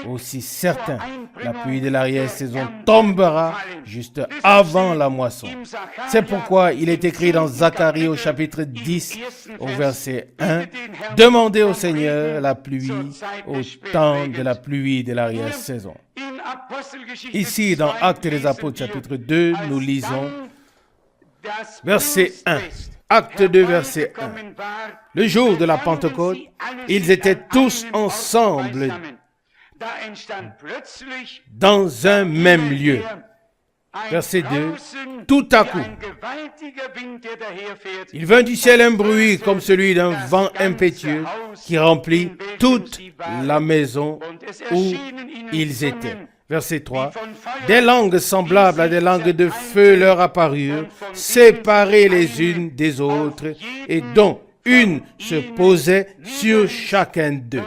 aussi certain la pluie de l'arrière-saison tombera juste avant la moisson. C'est pourquoi il est écrit dans Zacharie au chapitre 10 au verset 1, « Demandez au Seigneur la pluie au temps de la pluie de l'arrière-saison. » Ici, dans Actes des Apôtres, chapitre 2, nous lisons verset 1. Acte 2, verset 1. Le jour de la Pentecôte, ils étaient tous ensemble dans un même lieu. Verset 2. Tout à coup, il vint du ciel un bruit comme celui d'un vent impétueux qui remplit toute la maison où ils étaient. Verset 3. Des langues semblables à des langues de feu leur apparurent, séparées les unes des autres, et dont une se posait sur chacun d'eux.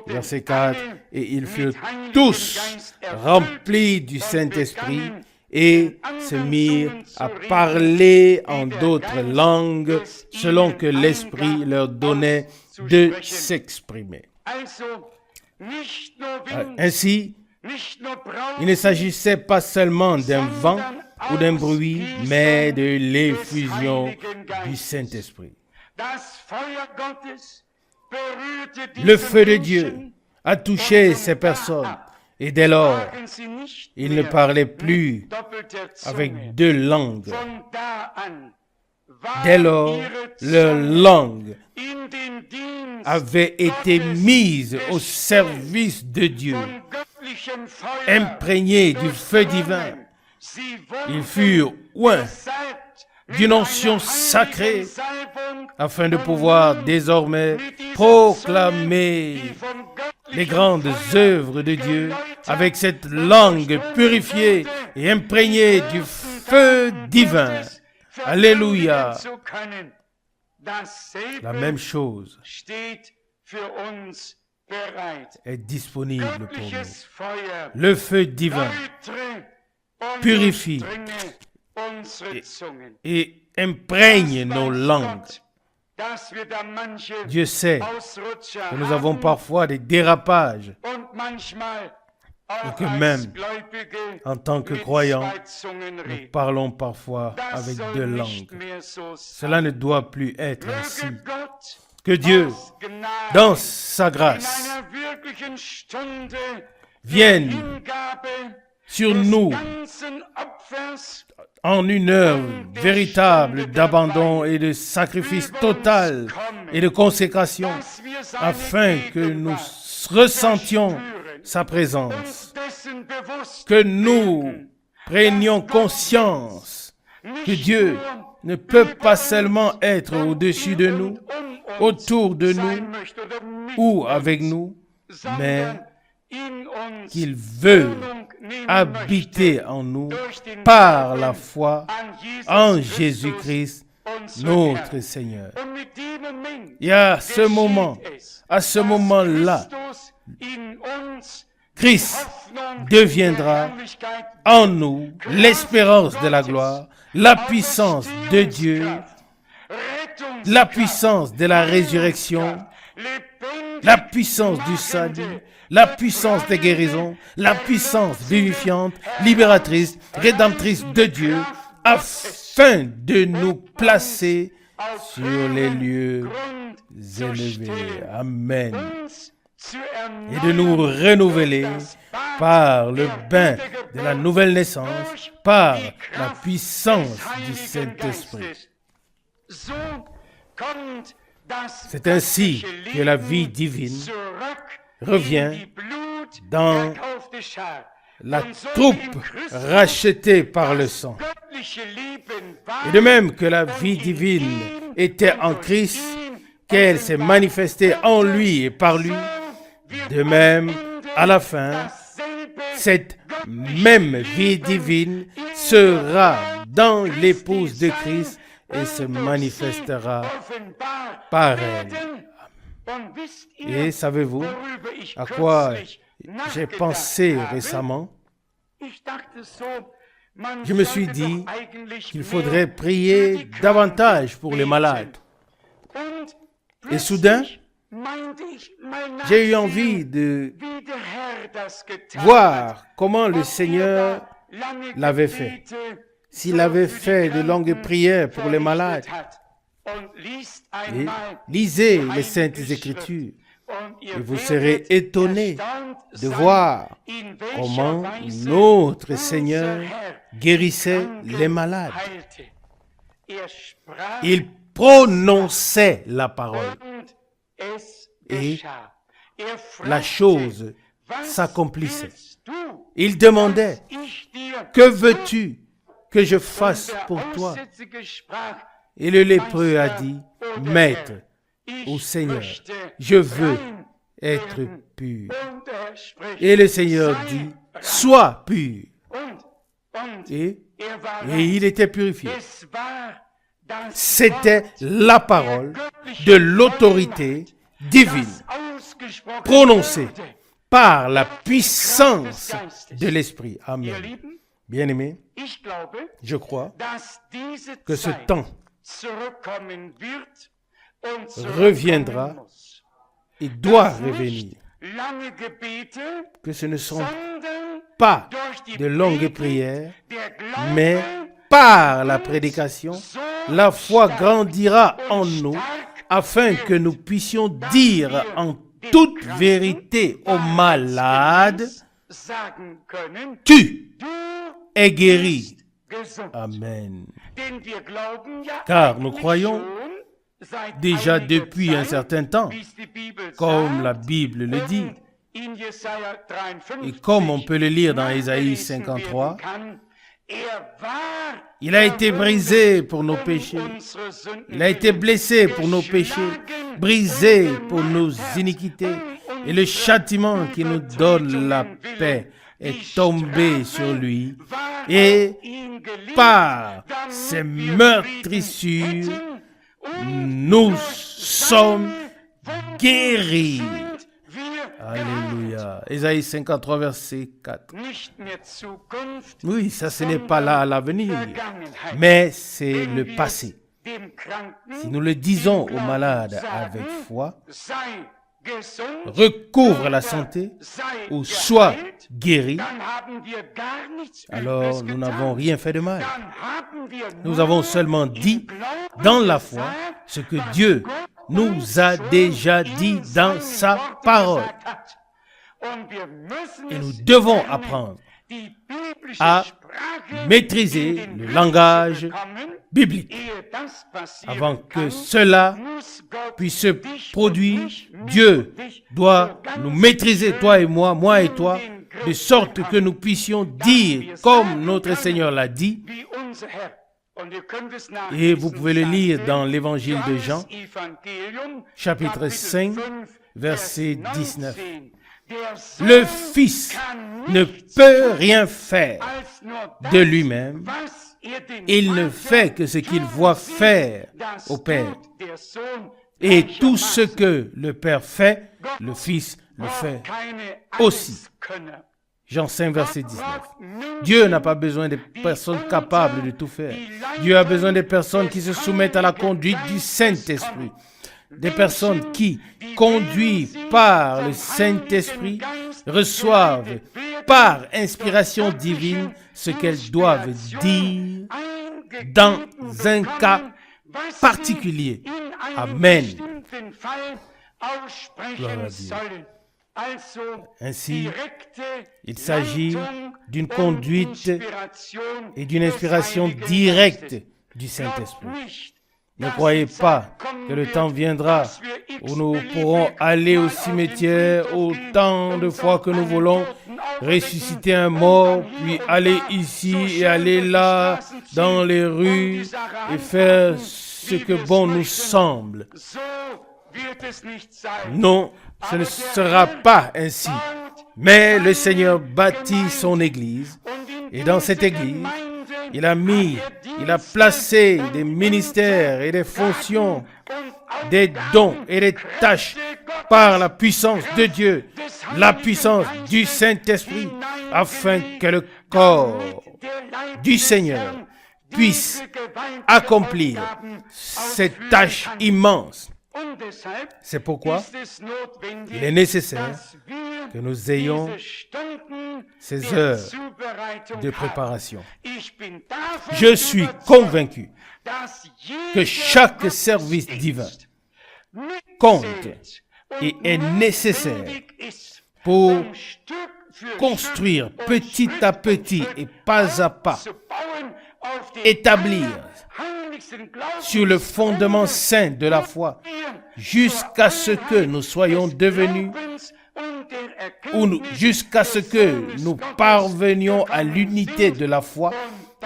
Verset 4. Et ils furent tous remplis du Saint-Esprit et se mirent à parler en d'autres langues selon que l'Esprit leur donnait de s'exprimer. Ainsi, Il ne s'agissait pas seulement d'un vent ou d'un bruit, mais de l'effusion du Saint-Esprit. Le feu de Dieu a touché ces personnes et dès lors, ils ne parlaient plus avec deux langues. Dès lors, leur langue avait été mise au service de Dieu, imprégnée du feu divin. Ils furent oints d'une onction sacrée afin de pouvoir désormais proclamer les grandes œuvres de Dieu avec cette langue purifiée et imprégnée du feu divin. Alléluia. La même chose est disponible pour nous. Le feu divin purifie et imprègne nos langues. Dieu sait que nous avons parfois des dérapages et que même en tant que croyants, nous parlons parfois avec deux langues. Cela ne doit plus être ainsi. Que Dieu, dans sa grâce, vienne sur nous en une heure véritable d'abandon et de sacrifice total et de consécration, afin que nous ressentions sa présence, que nous prenions conscience que Dieu ne peut pas seulement être au-dessus de nous, autour de nous ou avec nous, mais qu'il veut habiter en nous par la foi en Jésus-Christ, notre Seigneur. Et à ce moment-là, Christ deviendra en nous l'espérance de la gloire, la puissance de Dieu, la puissance de la résurrection, la puissance du salut, la puissance des guérisons, la puissance vivifiante, libératrice, rédemptrice de Dieu, afin de nous placer sur les lieux élevés. Amen. Et de nous renouveler par le bain de la nouvelle naissance, par la puissance du Saint-Esprit. C'est ainsi que la vie divine revient dans la troupe rachetée par le sang. Et de même que la vie divine était en Christ, qu'elle s'est manifestée en lui et par lui, de même, à la fin, cette même vie divine sera dans l'épouse de Christ et se manifestera par elle. Et savez-vous à quoi j'ai pensé récemment? Je me suis dit qu'il faudrait prier davantage pour les malades. Et soudain, j'ai eu envie de voir comment le Seigneur l'avait fait. S'il avait fait de longues prières pour les malades. Et lisez les Saintes Écritures et vous serez étonnés de voir comment notre Seigneur guérissait les malades. Il prononçait la parole et la chose s'accomplissait. Il demandait, « Que veux-tu que je fasse pour toi ?» Et le lépreux a dit, « Maître, ô Seigneur, je veux être pur. » Et le Seigneur dit, « Sois pur. » Et il était purifié. C'était la parole de l'autorité divine, prononcée par la puissance de l'Esprit. Amen. Bien-aimés, je crois que ce temps reviendra et doit revenir. Que ce ne sont pas de longues prières, mais par la prédication, la foi grandira en nous, afin que nous puissions dire en toute vérité aux malades, tu es guéri. Amen. Car nous croyons déjà depuis un certain temps, comme la Bible le dit, et comme on peut le lire dans Ésaïe 53, il a été brisé pour nos péchés, il a été blessé pour nos péchés, brisé pour nos iniquités, et le châtiment qui nous donne la paix est tombé sur lui, et par ses meurtrissures, nous sommes guéris. Alléluia. Ésaïe 53, verset 4. Oui, ça ce n'est pas là à l'avenir, mais c'est le passé. Si nous le disons aux malades avec foi, recouvre la santé ou soit guéri, alors nous n'avons rien fait de mal. Nous avons seulement dit dans la foi ce que Dieu nous a déjà dit dans sa parole. Et nous devons apprendre à maîtriser le langage biblique. Avant que cela puisse se produire, Dieu doit nous maîtriser, toi et moi et toi, de sorte que nous puissions dire, comme notre Seigneur l'a dit, et vous pouvez le lire dans l'évangile de Jean, chapitre 5, verset 19. Le Fils ne peut rien faire de lui-même. Il ne fait que ce qu'il voit faire au Père. Et tout ce que le Père fait, le Fils le fait aussi. Jean 5, verset 19. Dieu n'a pas besoin de personnes capables de tout faire. Dieu a besoin de personnes qui se soumettent à la conduite du Saint-Esprit. Des personnes qui, conduites par le Saint-Esprit, reçoivent par inspiration divine ce qu'elles doivent dire dans un cas particulier. Amen. Gloire à Dieu. Ainsi, il s'agit d'une conduite et d'une inspiration directe du Saint-Esprit. Ne croyez pas que le temps viendra où nous pourrons aller au cimetière autant de fois que nous voulons, ressusciter un mort, puis aller ici et aller là, dans les rues, et faire ce que bon nous semble. Non, ce ne sera pas ainsi. Mais le Seigneur bâtit son Église, et dans cette Église, il a placé des ministères et des fonctions, des dons et des tâches par la puissance de Dieu, la puissance du Saint-Esprit, afin que le corps du Seigneur puisse accomplir cette tâche immense. C'est pourquoi il est nécessaire que nous ayons ces heures de préparation. Je suis convaincu que chaque service divin compte et est nécessaire pour construire petit à petit et pas à pas, établir sur le fondement saint de la foi, jusqu'à ce que nous soyons devenus, jusqu'à ce que nous parvenions à l'unité de la foi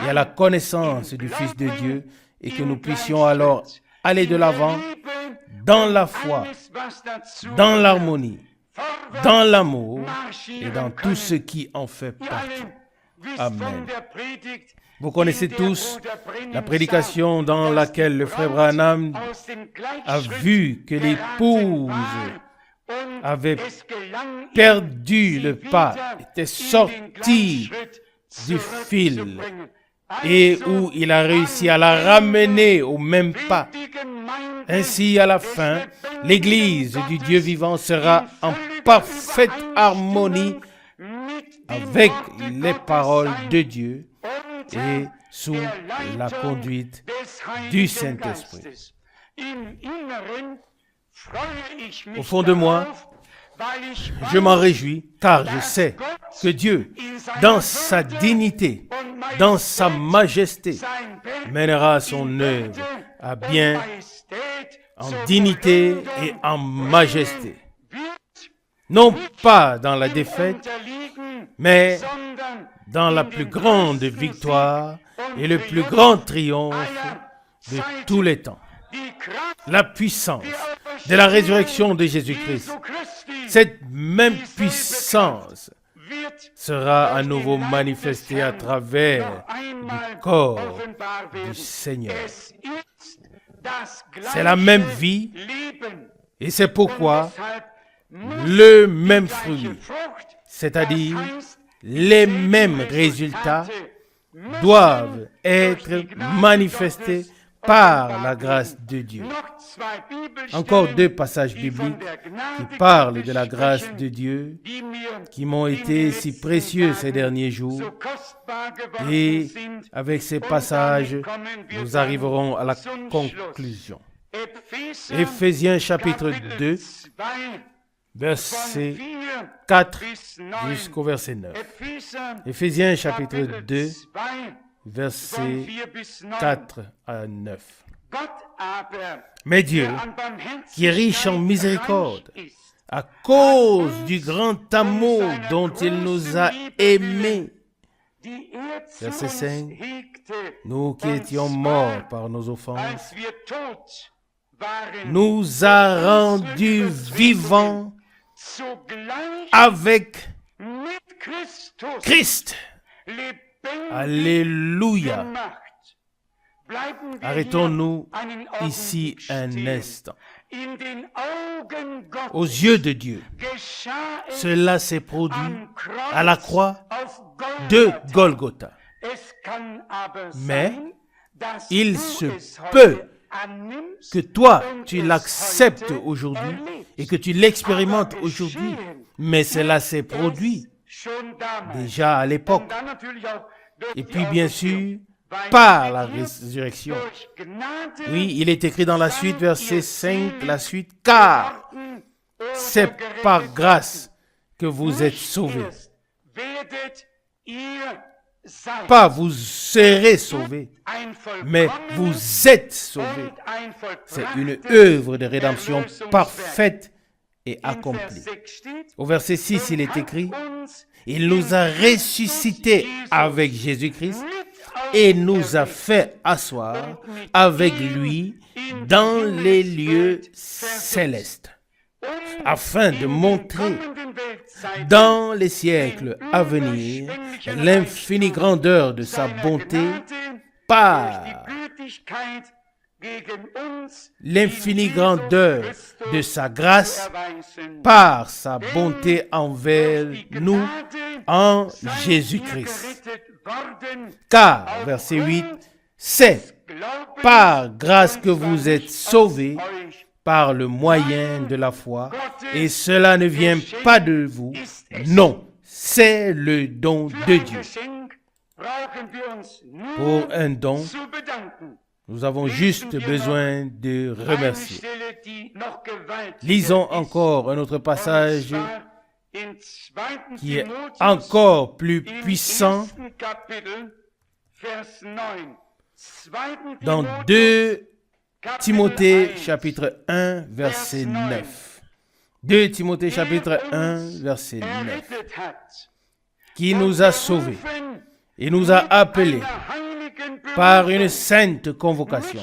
et à la connaissance du Fils de Dieu, et que nous puissions alors aller de l'avant dans la foi, dans l'harmonie, dans l'amour et dans tout ce qui en fait partie. Amen. Vous connaissez tous la prédication dans laquelle le frère Branham a vu que l'épouse avait perdu le pas, était sortie du fil, et où il a réussi à la ramener au même pas. Ainsi, à la fin, l'Église du Dieu vivant sera en parfaite harmonie avec les paroles de Dieu et sous la conduite du Saint-Esprit. Au fond de moi, je m'en réjouis car je sais que Dieu, dans sa dignité, dans sa majesté, mènera son œuvre à bien en dignité et en majesté. Non pas dans la défaite, mais dans la plus grande victoire et le plus grand triomphe de tous les temps. La puissance de la résurrection de Jésus-Christ, cette même puissance sera à nouveau manifestée à travers le corps du Seigneur. C'est la même vie et c'est pourquoi le même fruit, c'est-à-dire les mêmes résultats, doivent être manifestés par la grâce de Dieu. Encore 2 passages bibliques qui parlent de la grâce de Dieu, qui m'ont été si précieux ces derniers jours. Et avec ces passages, nous arriverons à la conclusion. Éphésiens chapitre 2, verset 4 jusqu'au verset 9. Éphésiens chapitre 2, versets 4 à 9. Mais Dieu, qui est riche en miséricorde, à cause du grand amour dont il nous a aimés, verset 5, nous qui étions morts par nos offenses, nous a rendus vivants avec Christ. Alléluia. Arrêtons-nous ici un instant. Aux yeux de Dieu, cela s'est produit à la croix de Golgotha. Mais il se peut que toi, tu l'acceptes aujourd'hui et que tu l'expérimentes aujourd'hui. Mais cela s'est produit déjà à l'époque. Et puis bien sûr, par la résurrection. Oui, il est écrit dans la suite, verset 5, la suite, car c'est par grâce que vous êtes sauvés. Pas vous serez sauvés, mais vous êtes sauvés. C'est une œuvre de rédemption parfaite et accomplie. Au verset 6, il est écrit, il nous a ressuscités avec Jésus-Christ et nous a fait asseoir avec lui dans les lieux célestes, afin de montrer dans les siècles à venir l'infinie grandeur de sa bonté par l'infinie grandeur de sa grâce par sa bonté envers nous en Jésus-Christ. Car, verset 8, c'est par grâce que vous êtes sauvés par le moyen de la foi, et cela ne vient pas de vous, non, c'est le don de Dieu. Pour un don, nous avons juste besoin de remercier. Lisons encore un autre passage qui est encore plus puissant dans 2 Timothée chapitre 1 verset 9. 2 Timothée chapitre 1 verset 9. Qui nous a sauvés et nous a appelés par une sainte convocation,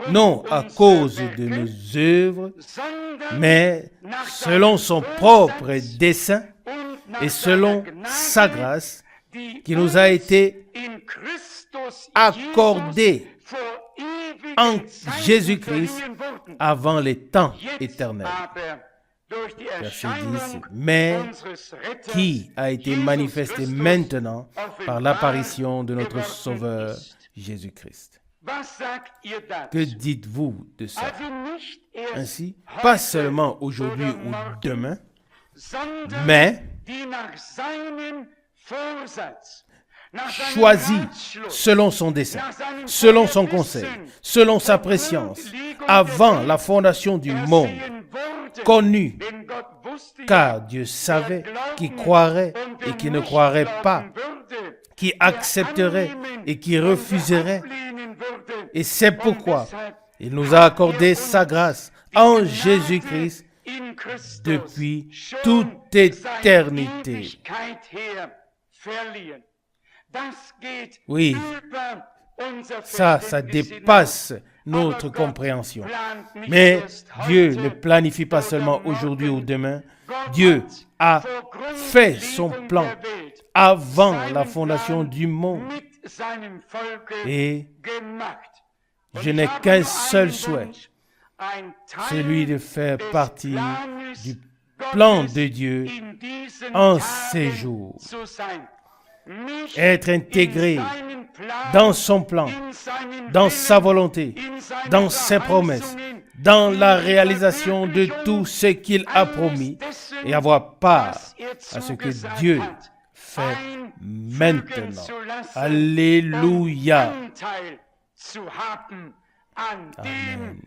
non à cause de nos œuvres, mais selon son propre dessein et selon sa grâce qui nous a été accordée en Jésus-Christ avant les temps éternels. Verset 10, mais qui a été manifesté maintenant par l'apparition de notre Sauveur Jésus-Christ. Que dites-vous de ça? Ainsi, pas seulement aujourd'hui ou demain, mais choisi selon son dessein, selon son conseil, selon sa préscience, avant la fondation du monde, connu, car Dieu savait qui croirait et qui ne croirait pas, qui accepterait et qui refuserait. Et c'est pourquoi il nous a accordé sa grâce en Jésus-Christ depuis toute éternité. Oui, ça dépasse notre compréhension. Mais Dieu ne planifie pas seulement aujourd'hui ou demain. Dieu a fait son plan avant la fondation du monde. Et je n'ai qu'un seul souhait, celui de faire partie du plan de Dieu en ces jours. Être intégré dans son plan, dans sa volonté, dans ses promesses, dans la réalisation de tout ce qu'il a promis et avoir part à ce que Dieu fait maintenant. Alléluia. Amen.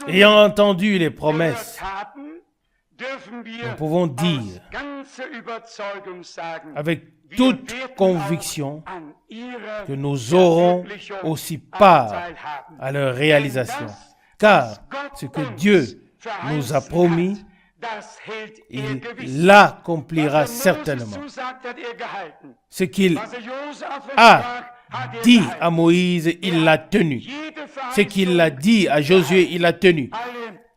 Ayant entendu les promesses, nous pouvons dire avec toute conviction que nous aurons aussi part à leur réalisation. Car ce que Dieu nous a promis, il l'accomplira certainement. Ce qu'il a dit à Moïse, il l'a tenu. Ce qu'il a dit à Josué, il l'a tenu.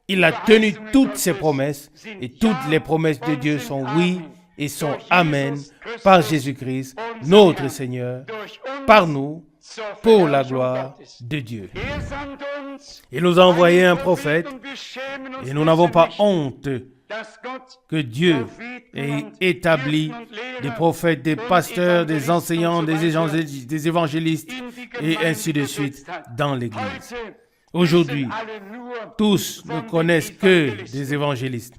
Il a tenu toutes ses promesses et toutes les promesses de Dieu sont oui et sont amen par Jésus-Christ, notre Seigneur, par nous, pour la gloire de Dieu. Il nous a envoyé un prophète et nous n'avons pas honte que Dieu ait établi des prophètes, des pasteurs, des enseignants, des évangélistes et ainsi de suite dans l'Église. Aujourd'hui, tous ne connaissent que des évangélistes.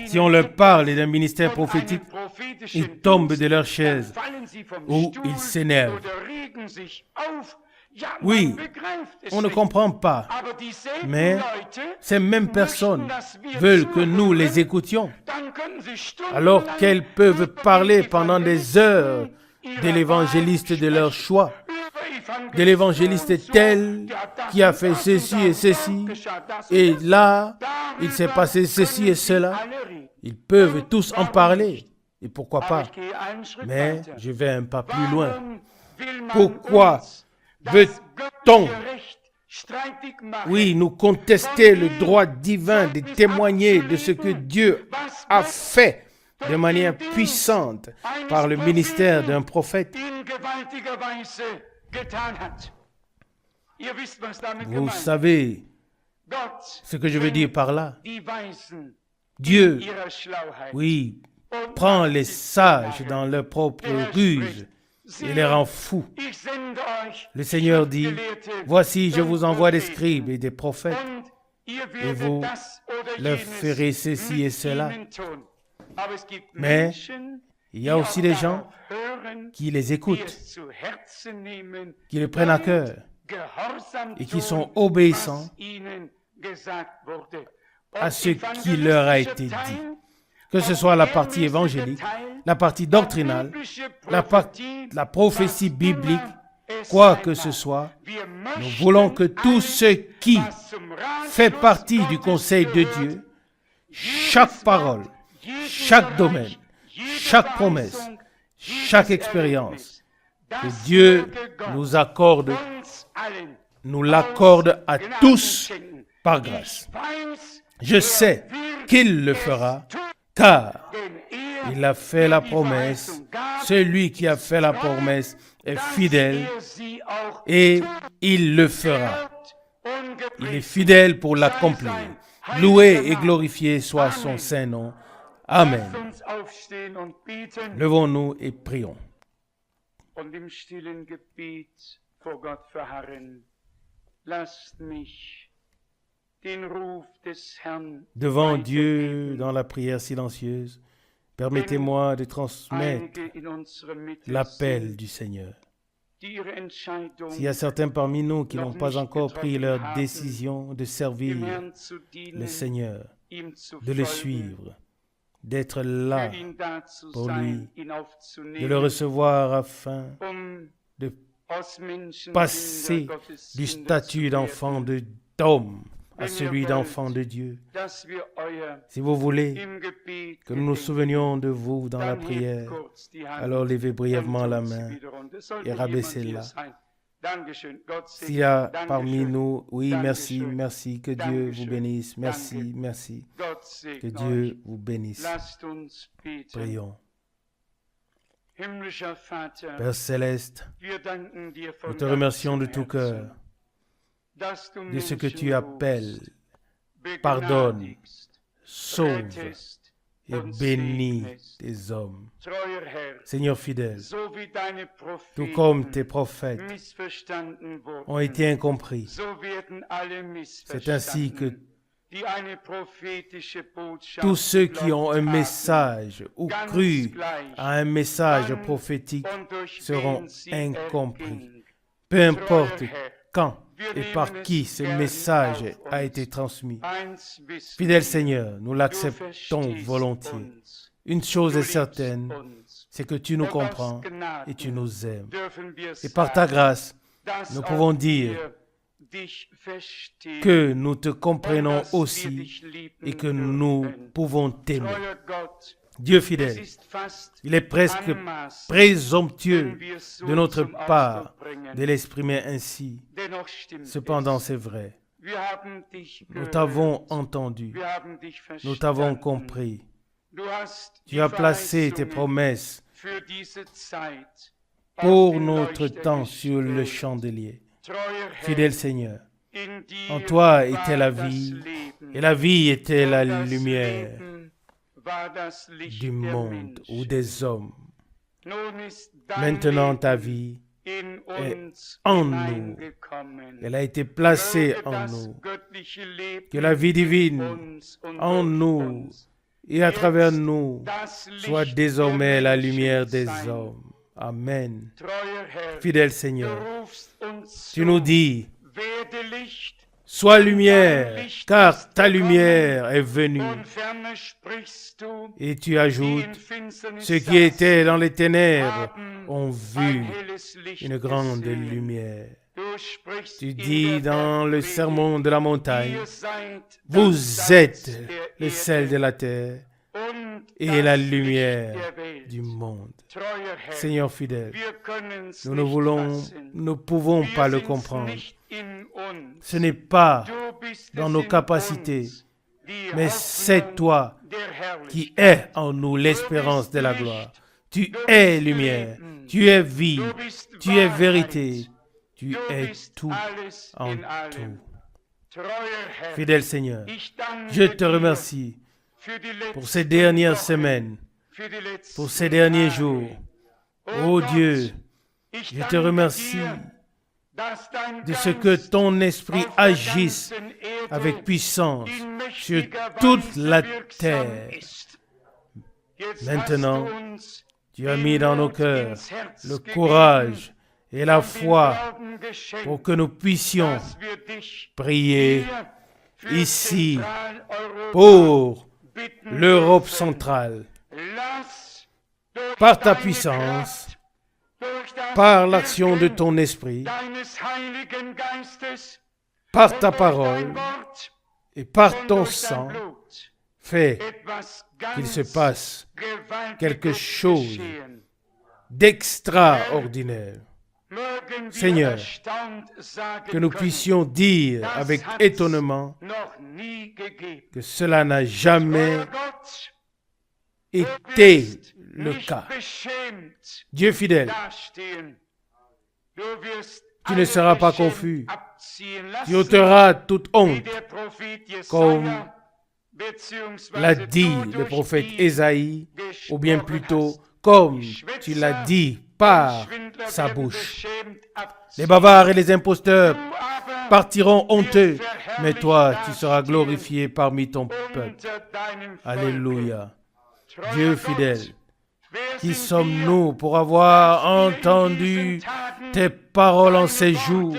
Si on leur parle d'un ministère prophétique, ils tombent de leur chaise ou ils s'énervent. Oui, on ne comprend pas, mais ces mêmes personnes veulent que nous les écoutions, alors qu'elles peuvent parler pendant des heures de l'évangéliste de leur choix, de l'évangéliste tel qui a fait ceci et ceci, et là, il s'est passé ceci et cela. Ils peuvent tous en parler, et pourquoi pas. Mais je vais un pas plus loin. Pourquoi veut-on, oui, nous contester le droit divin de témoigner de ce que Dieu a fait de manière puissante par le ministère d'un prophète? Vous savez ce que je veux dire par là. Dieu, oui, prend les sages dans leur propre ruse et les rend fous. Le Seigneur dit, voici, je vous envoie des scribes et des prophètes, et vous leur ferez ceci et cela. Mais il y a aussi des gens qui les écoutent, qui les prennent à cœur et qui sont obéissants à ce qui leur a été dit. Que ce soit la partie évangélique, la partie doctrinale, la prophétie biblique, quoi que ce soit, nous voulons que tout ce qui fait partie du conseil de Dieu, chaque parole, chaque domaine, chaque promesse, chaque expérience, que Dieu nous accorde, nous l'accorde à tous par grâce. Je sais qu'il le fera, car il a fait la promesse. Celui qui a fait la promesse est fidèle et il le fera. Il est fidèle pour l'accomplir. Loué et glorifié soit son saint nom. Amen. Levons-nous et prions. Und im stillen Gebet vor Gott verharren. Lasst mich den Ruf des Herrn devant Dieu weitergeben. dans la prière silencieuse. Permettez-moi de transmettre Einige in unserem Mitte l'appel sind, du Seigneur. die ihre Entscheidung S'il y a certains parmi nous qui n'ont pas encore pris leur haben, décision de dem servir Herrn zu le dienen, Seigneur, ihm zu de le folgen, suivre, d'être là für ihn da zu pour sein, lui, ihn de le aufzunehmen, recevoir afin de aus Menschen passer Kinder Gottes du Kinder statut zu d'enfant werden, d'homme à Wenn celui ihr d'enfant wollt, de Dieu. dass wir euer Si vous voulez im Gebet que nous nous gedenken, souvenions de vous dans la dann hebt prière, kurz die Hand alors levez brièvement und la tut sie main wieder runter. Sollte et jemand rabaissez-la. hier sein? Dankeschön. Gott S'il y a segne. parmi Dankeschön. nous, oui, merci, Dankeschön. merci, que Dieu vous Dankeschön. bénisse, merci, Danke. merci, Gott que segne Dieu euch. vous bénisse. Lasst uns beten. Prions. Himmlischer Vater, Père céleste, wir danken dir von nous te remercions de ganzem tout cœur Herzen, dass du de ce que tu Menschen appelles, rufst, pardonnes, begnadigst, sauves rettest et und bénis segnest. tes hommes. Treuer Herr, Seigneur fidèle, so wie deine tout comme tes Propheten prophètes missverstanden ont wurden, été incompris, so werden alle c'est ainsi que missverstanden, die eine prophetische Botschaft tous ceux qui ont un geglaubt message ou haben, cru ganz gleich, à un message wann prophétique und durch seront wen sie incompris. erging. Peu importe Treuer Herr, quand wir et nehmen par es qui ce gern message auf a uns. été transmis. Eins wissen Fidèle wir, Seigneur, nous du l'acceptons verstehst volontiers. uns, Une chose du est liebst certaine, uns. c'est que tu nous Und aus comprends et tu Gnaden nous aimes. dürfen wir Et par ta sagen, grâce, dass nous auch pouvons dire wir dich verstehen que nous te und comprenons dass wir aussi dich lieben et que nous dürfen. pouvons t'aimer. Treuer Gott, Dieu es fidèle, ist fast il est presque anmaßend, présomptueux wenn wir so de notre zum part Ausdruck bringen. de l'exprimer ainsi. Dennoch stimmt Cependant, es. c'est vrai. Wir haben dich Nous gehört. t'avons entendu, Wir haben dich nous t'avons verstanden. compris. Du hast Tu die as placé tes Verheißungen promesses für diese Zeit auf pour den notre Leuchter temps sur le gestellt. chandelier. Treuer Herr, Fidèle Seigneur, in dir en toi war était la das vie, Leben. et la vie était la Und das lumière Leben war das Licht du der monde Menschen. ou des hommes. Nun ist dein Maintenant, ta Leben vie, in est uns en nous. hineingekommen. elle a été placée Möge en das nous. göttliche Leben Que la vie in divine uns und en durch nous uns et à travers jetzt nous das Licht soit der désormais la Menschen lumière des sein. hommes. Amen. Treuer Herr, Fidèle du Seigneur, rufst uns tu nous dis, werde Licht, sois lumière, car ta lumière est venue. und ferne sprichst du, Et tu die ajoutes, in Finsternis ceux qui étaient dans les ténèbres haben ont ein vu helles Licht une grande gesehen. lumière. Du sprichst Tu in dis der dans le Bergpredigt, sermon de la montagne, ihr seid das vous Salz êtes der le Erde sel de la terre und et das la Licht lumière der Welt. du monde. Treuer Herr, Seigneur fidèle, wir können's nous ne nicht voulons, fassen. ne pouvons Wir pas le sind's comprendre. nicht in uns. Ce n'est pas Du bist dans es nos in capacités, uns, die mais Hoffnung c'est toi der qui Herrlichkeit. es en nous l'espérance de la gloire. Tu Du es bist lumière, Leben. tu es vie, Du bist tu es Wahrheit. vérité, tu Du es bist tout alles en in allem. tout. Treuer Herr, Fidèle Seigneur, ich danke je te dir remercie für die pour letzten ces dernières Wochen, semaines, für die letzten pour ces derniers Tage. jours. Oh Oh Gott, Dieu, ich je te danke remercie dir, dass dein de ce Geist que ton esprit auf der agisse ganzen Erde avec puissance in sur mächtiger toute Weise la wirksam terre. ist. Jetzt Maintenant, hast du uns tu as den mis dans nos Mut cœurs ins Herz le gegeben courage et la und den foi Glauben geschenkt, pour que nous puissions dass wir dich prier hier für ici Zentraleuropa pour bitten l'Europe dürfen. centrale. Lass durch Par ta deine puissance, Kraft, durch das par l'action de Wirken ton esprit, deines Heiligen Geistes par und ta durch parole dein Wort et par und ton durch dein sang, Blut fais etwas qu'il ganz se passe Gewaltiges quelque chose geschehen. d'extraordinaire. Mögen wir Seigneur, erstaunt sagen Que nous können, puissions dire das avec hat's étonnement noch nie gegeben. que cela n'a jamais Euer Gott, été wirst le nicht cas. beschämt Dieu fidèle, dastehen. Du wirst tu ne alle seras pas Beschämung confus. abziehen Tu lassen, ôteras toute wie honte, der Prophet comme Jesaja, beziehungsweise l'a du dit le durch prophète ihn Ésaïe, ou bien gesprochen plutôt hast. comme Die tu l'as Schwätzer dit und par Schwindler sa werden bouche. beschämt Les abziehen. bavards et les imposteurs Du aber partiront honteux, mais toi, tu seras glorifié parmi ton peuple. Alléluia. Dieu fidèle, qui sommes-nous pour avoir entendu tes paroles en ces jours,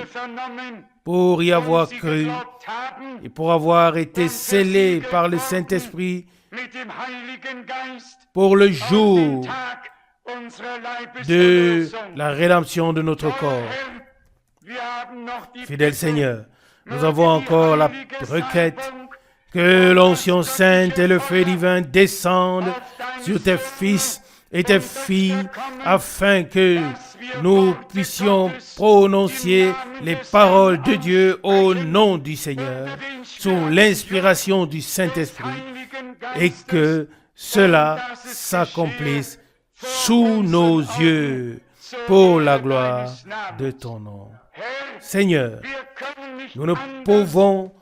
pour y avoir cru et pour avoir été scellés par le Saint-Esprit pour le jour de la rédemption de notre corps. Fidèle Seigneur, nous avons encore la requête que l'onction sainte et le feu divin descendent sur tes fils et tes filles afin que nous puissions prononcer les paroles de Dieu au nom du Seigneur sous l'inspiration du Saint-Esprit et que cela s'accomplisse sous nos yeux pour la gloire de ton nom. Seigneur, nous ne pouvons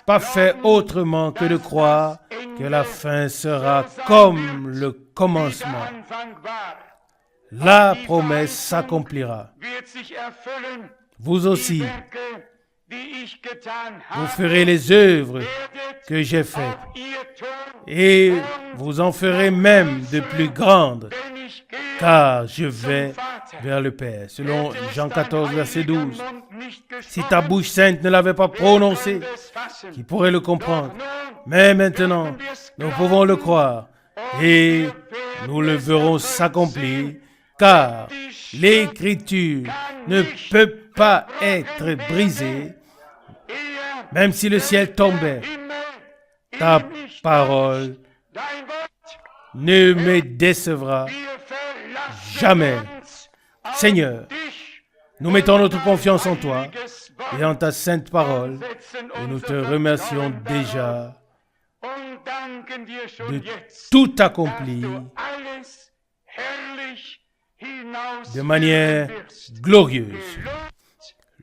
pas faire autrement que de croire que la fin sera comme le commencement. La promesse s'accomplira. Vous aussi, vous ferez les œuvres que j'ai faites et vous en ferez même de plus grandes, car je vais vers le Père. Selon Jean 14, verset 12. Si ta bouche sainte ne l'avait pas prononcé, qui pourrait le comprendre? Mais maintenant, nous pouvons le croire et nous le verrons s'accomplir, car l'Écriture ne peut pas être brisée, même si le ciel tombait. Ta parole ne me décevra jamais. Seigneur, nous mettons notre confiance en toi et en ta sainte parole et nous te remercions déjà de tout accomplir de manière glorieuse.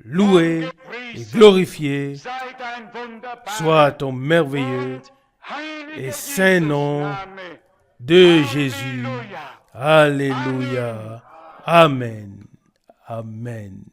Loué et glorifié soit ton merveilleux et saint nom de Jésus. Alléluia. Amen. Amen.